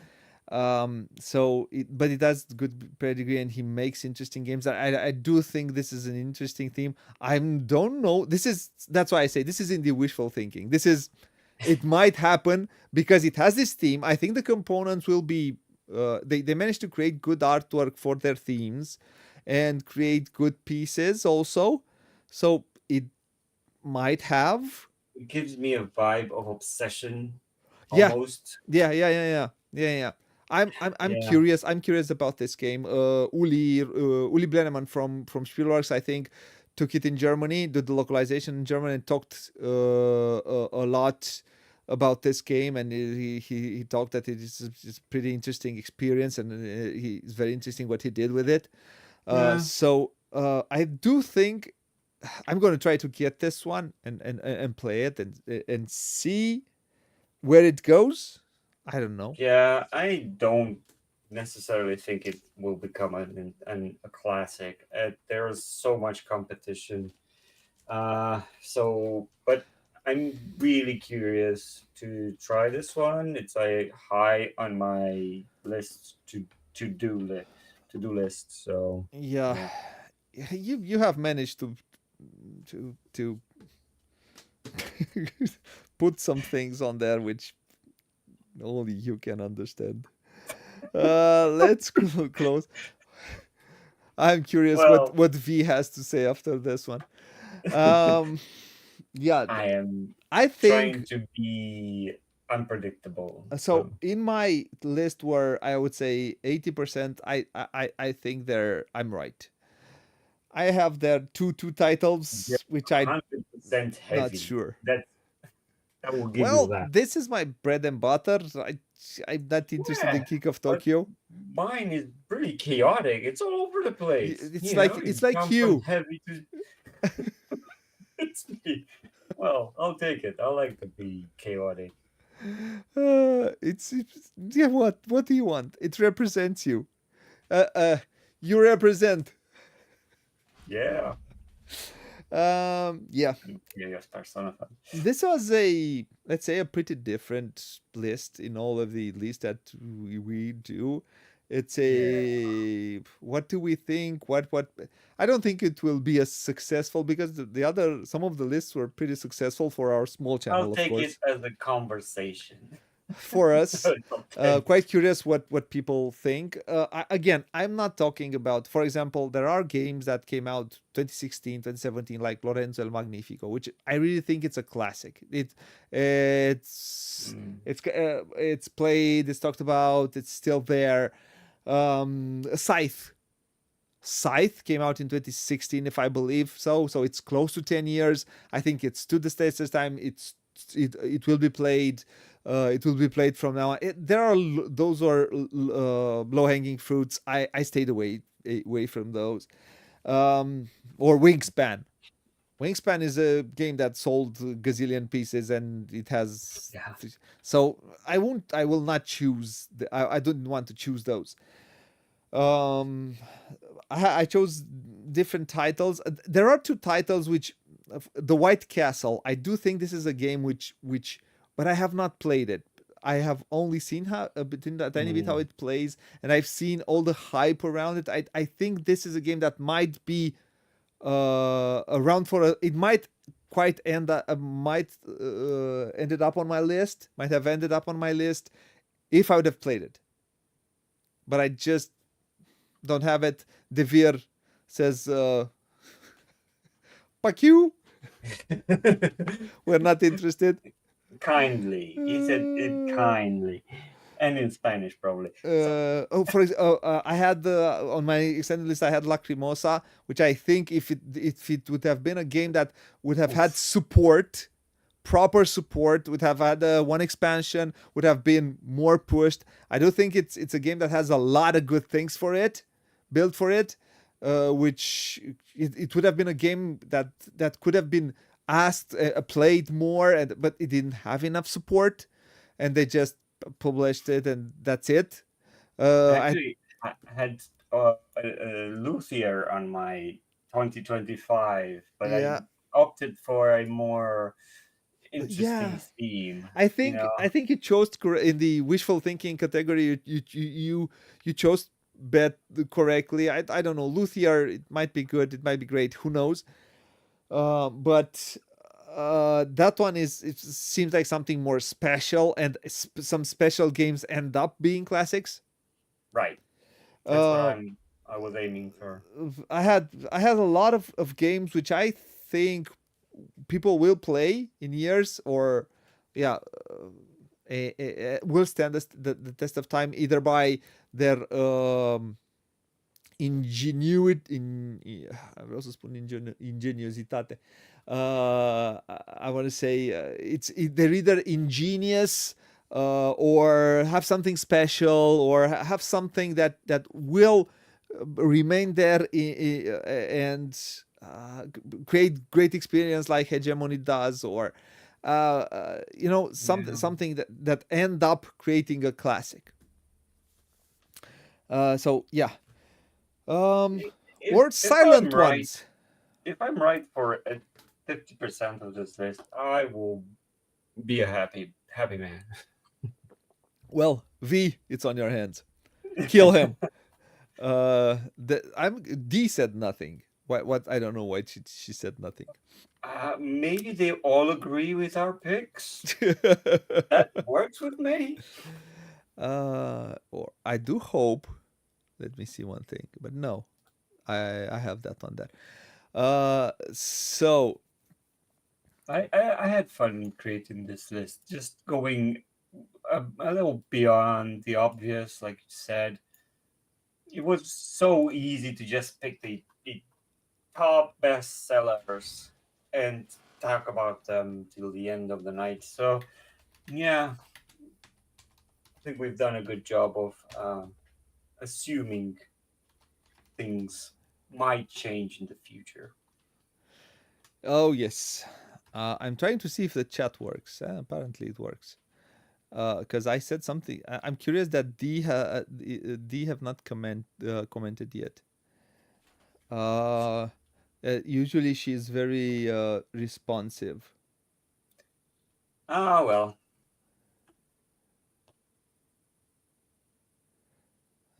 But it has good pedigree, and he makes interesting games. I do think this is an interesting theme. I don't know. That's why I say this is in the wishful thinking. It might happen because it has this theme. I think the components will be. They managed to create good artwork for their themes, and create good pieces also. So it might have. It gives me a vibe of obsession, Yeah, almost. yeah. I'm Yeah. curious. I'm curious about this game. Uli Blenneman from Spielworks, I think, took it in Germany, did the localization in German, and talked a lot about this game. And he talked that it's a pretty interesting experience, and it's very interesting what he did with it. Yeah. I do think I'm going to try to get this one and play it and see where it goes. I don't know. Yeah. I don't necessarily think it will become a classic. There's so much competition. But I'm really curious to try this one. It's a high on my list to do list. So Yeah, yeah. you have managed to put some things on there which only you can understand. Let's close. I'm curious Well, what V has to say after this one. Um, yeah, I am I trying think to be unpredictable. So in my list, where I would say 80%, I think I'm right. I have there two Yeah, titles which I 100% not heavy. sure. That will give you Well, that. this is my bread and butter. I'm not interested in Yeah, King of but Tokyo. mine is pretty chaotic. It's all over the place. It's You know, it's you like jump from you. heavy to it's me. Well, I'll take it. I like to be chaotic. Yeah. What do you want? It represents you. Uh, uh, you represent. Yeah. Yeah. Chaos personified. This was a, let's say, a pretty different list in all of the lists that we do. It's Yeah. a, what do we think? What? I don't think it will be as successful because the other, some of the lists were pretty successful for our small I'll channel, of take it course. as a conversation. For us, Top 10. quite curious what people think. Again, I'm not talking about, for example, there are games that came out 2016, 2017, like Lorenzo El Magnifico, which I really think it's a classic. It's Mm. it's played, it's talked about, it's still there. Scythe. Scythe came out in 2016, if I believe so. So it's close to 10 years. I think it's stood the test of time. It will be played. It will be played from now on. There are those are low hanging fruits. I stayed away from those. Or Wingspan. Wingspan is a game that sold a gazillion pieces and it has. Yeah. So I won't. I will not choose. I don't want to choose those. Um, I chose different titles. There are two titles which, the White Castle. I do think this is a game which, but I have not played it. I have only seen how a bit in that tiny bit how Mm. it plays, and I've seen all the hype around it. I think this is a game that might be around for a. It might quite might ended up on my list. Might have ended up on my list if I would have played it, but I just don't have it. Devere says, "Fuck you. We're not interested." Kindly. He said it kindly. And in Spanish, probably. I had on my extended list. I had Lacrimosa, which I think if it would have been a game that would have had Oof. support, proper support, would have had one expansion, would have been more pushed. I do think it's a game that has a lot of good things for it, built for it, which it would have been a game that could have been asked, played more, but it didn't have enough support, and they just published it, and that's it. I Actually, I had Luthier on my 2025, but I Yeah, opted for a more yeah. interesting theme. I You think know, I think you chose in the wishful thinking category. You chose bet correctly. I don't know. Luthier, it might be good. It might be great. Who knows? But that one is, it seems like something more special, and some special games end up being classics. right? That's what Uh, I was aiming for. I had a lot of games which I think people will play in years, or yeah, will stand the test of time, either by their ingenuity, vreau să spun ingeniositate. I want to say they're either ingenious, or have something special, or have something that will remain there, and create great experience like Hegemony does, or Yeah. something that end up creating a classic. So yeah. If Or if I'm silent right, ones. if I'm right for 50% of this list, I will be a happy man. Well, V, it's on your hands. Kill him. D said nothing. What? I don't know why she said nothing. Maybe they all agree with our picks. That works with me. Or I do hope. Let me see one thing, but no, I have that on there. So I had fun creating this list, just going a little beyond the obvious, like you said. It was so easy to just pick the top bestsellers and talk about them till the end of the night. So, yeah, I think we've done a good job of assuming things might change in the future. Oh yes. I'm trying to see if the chat works. Apparently it works. Because I said something. I'm curious that D have not commented yet. Usually she's very responsive. Ah, well.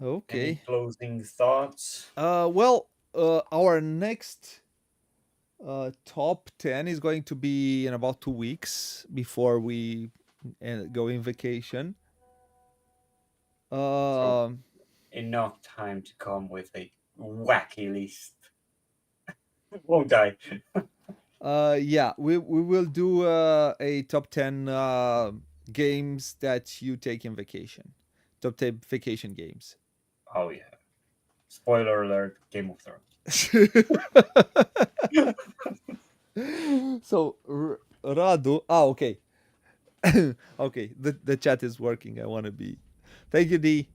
Any Okay. closing thoughts? Well, our next top 10 is going to be in about 2 weeks before we go in vacation. So enough time to come with a wacky list. Won't I? Yeah, we will do a top 10 games that you take in vacation. Top 10 vacation games. Oh yeah. Spoiler alert, Game of Thrones. So Radu, okay. Okay, the chat is working. I want to be. Thank you, D.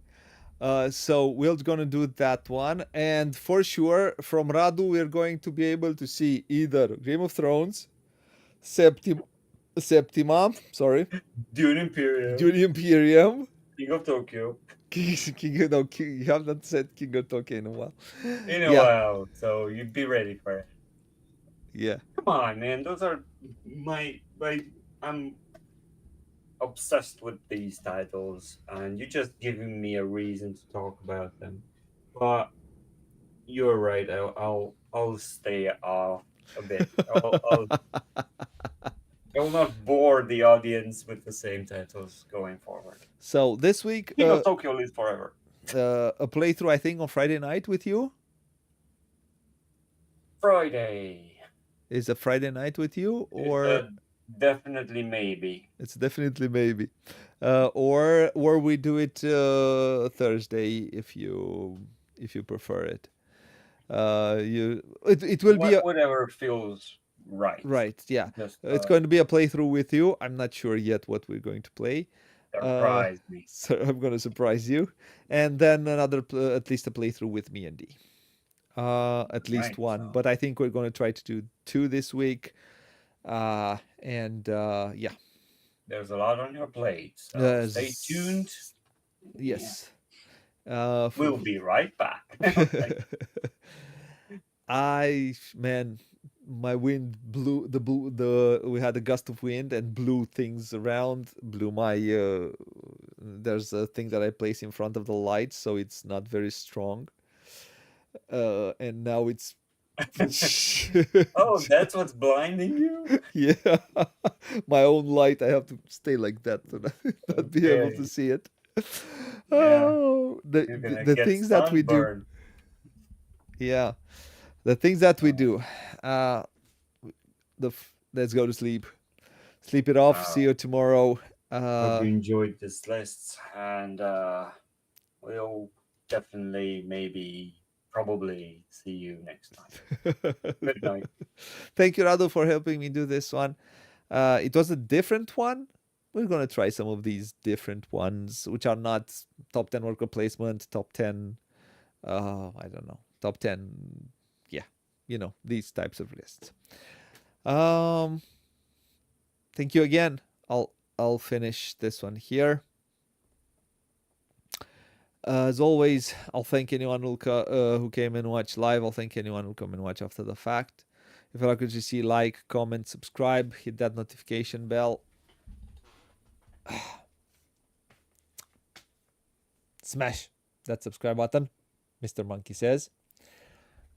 So we're gonna do that one, and for sure, from Radu, we're going to be able to see either Game of Thrones, Septima, sorry, Dune Imperium, Dune Imperium, King of Tokyo. You have not said King of Tokyo in a while. In a Yeah, while, so you'd be ready for it. yeah. Come on, man. Those are my I'm obsessed with these titles, and you're just giving me a reason to talk about them. But you're right. I'll stay off a bit. I will not bore the audience with the same titles going forward. So this week, King of Tokyo lives forever. a playthrough I think on Friday night with you. Friday. Is a Friday night with you, or definitely maybe. it's definitely maybe, or we do it Thursday if you prefer it. It will be whatever feels right. right. Yeah, Just, it's going to be a playthrough with you. I'm not sure yet what we're going to play. Surprise me. So I'm going to surprise you, and then another at least a playthrough with me and D. At least one, but I think we're going to try to do 2 this week. And yeah, there's a lot on your plate, so stay tuned. Yes. We'll be right back. Man, my wind blew we had a gust of wind and blew things around, blew my there's a thing that I place in front of the light, so it's not very strong. And now it's oh, that's what's blinding you? Yeah. My own light, I have to stay like that to not be able to see it. Oh, the things that we do. Yeah. The things that we do. Let's go to sleep. Sleep it off. See you tomorrow. Hope you enjoyed this list, and we'll definitely, maybe, probably see you next time. Good night. Thank you, Radu, for helping me do this one. It was a different one. We're going to try some of these different ones, which are not top 10 worker placement, top 10, I don't know, top 10, yeah, these types of lists. Thank you again. I'll finish this one here. As always, I'll thank anyone who came and watched live. I'll thank anyone who come and watch after the fact. If you like what you see, like, comment, subscribe, hit that notification bell. Smash that subscribe button, Mr. Monkey says.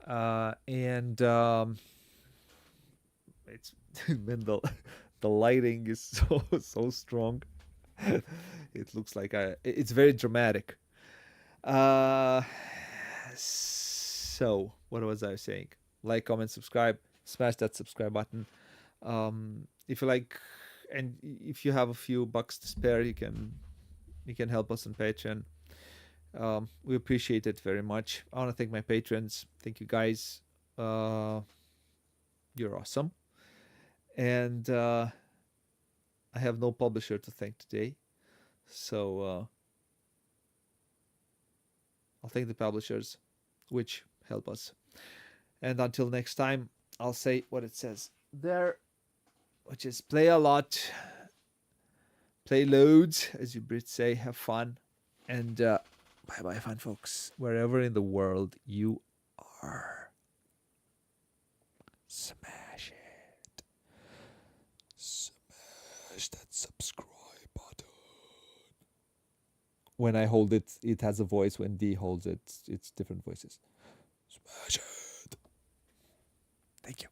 And it's when the lighting is so strong. It looks like it's very dramatic. So what was I saying? Like, comment, subscribe, smash that subscribe button. If you like, and if you have a few bucks to spare, you can You can help us on Patreon. We appreciate it very much. I want to thank my patrons. Thank you guys. You're awesome. And I have no publisher to thank today. So I'll thank the publishers, which help us. And until next time, I'll say what it says there, which is play a lot, play loads, as you Brits say, have fun. And bye-bye, fun folks, wherever in the world you are. Smash it. Smash that subscribe button. When I hold it, it has a voice. When D holds it, it's different voices. Smash it. Thank you.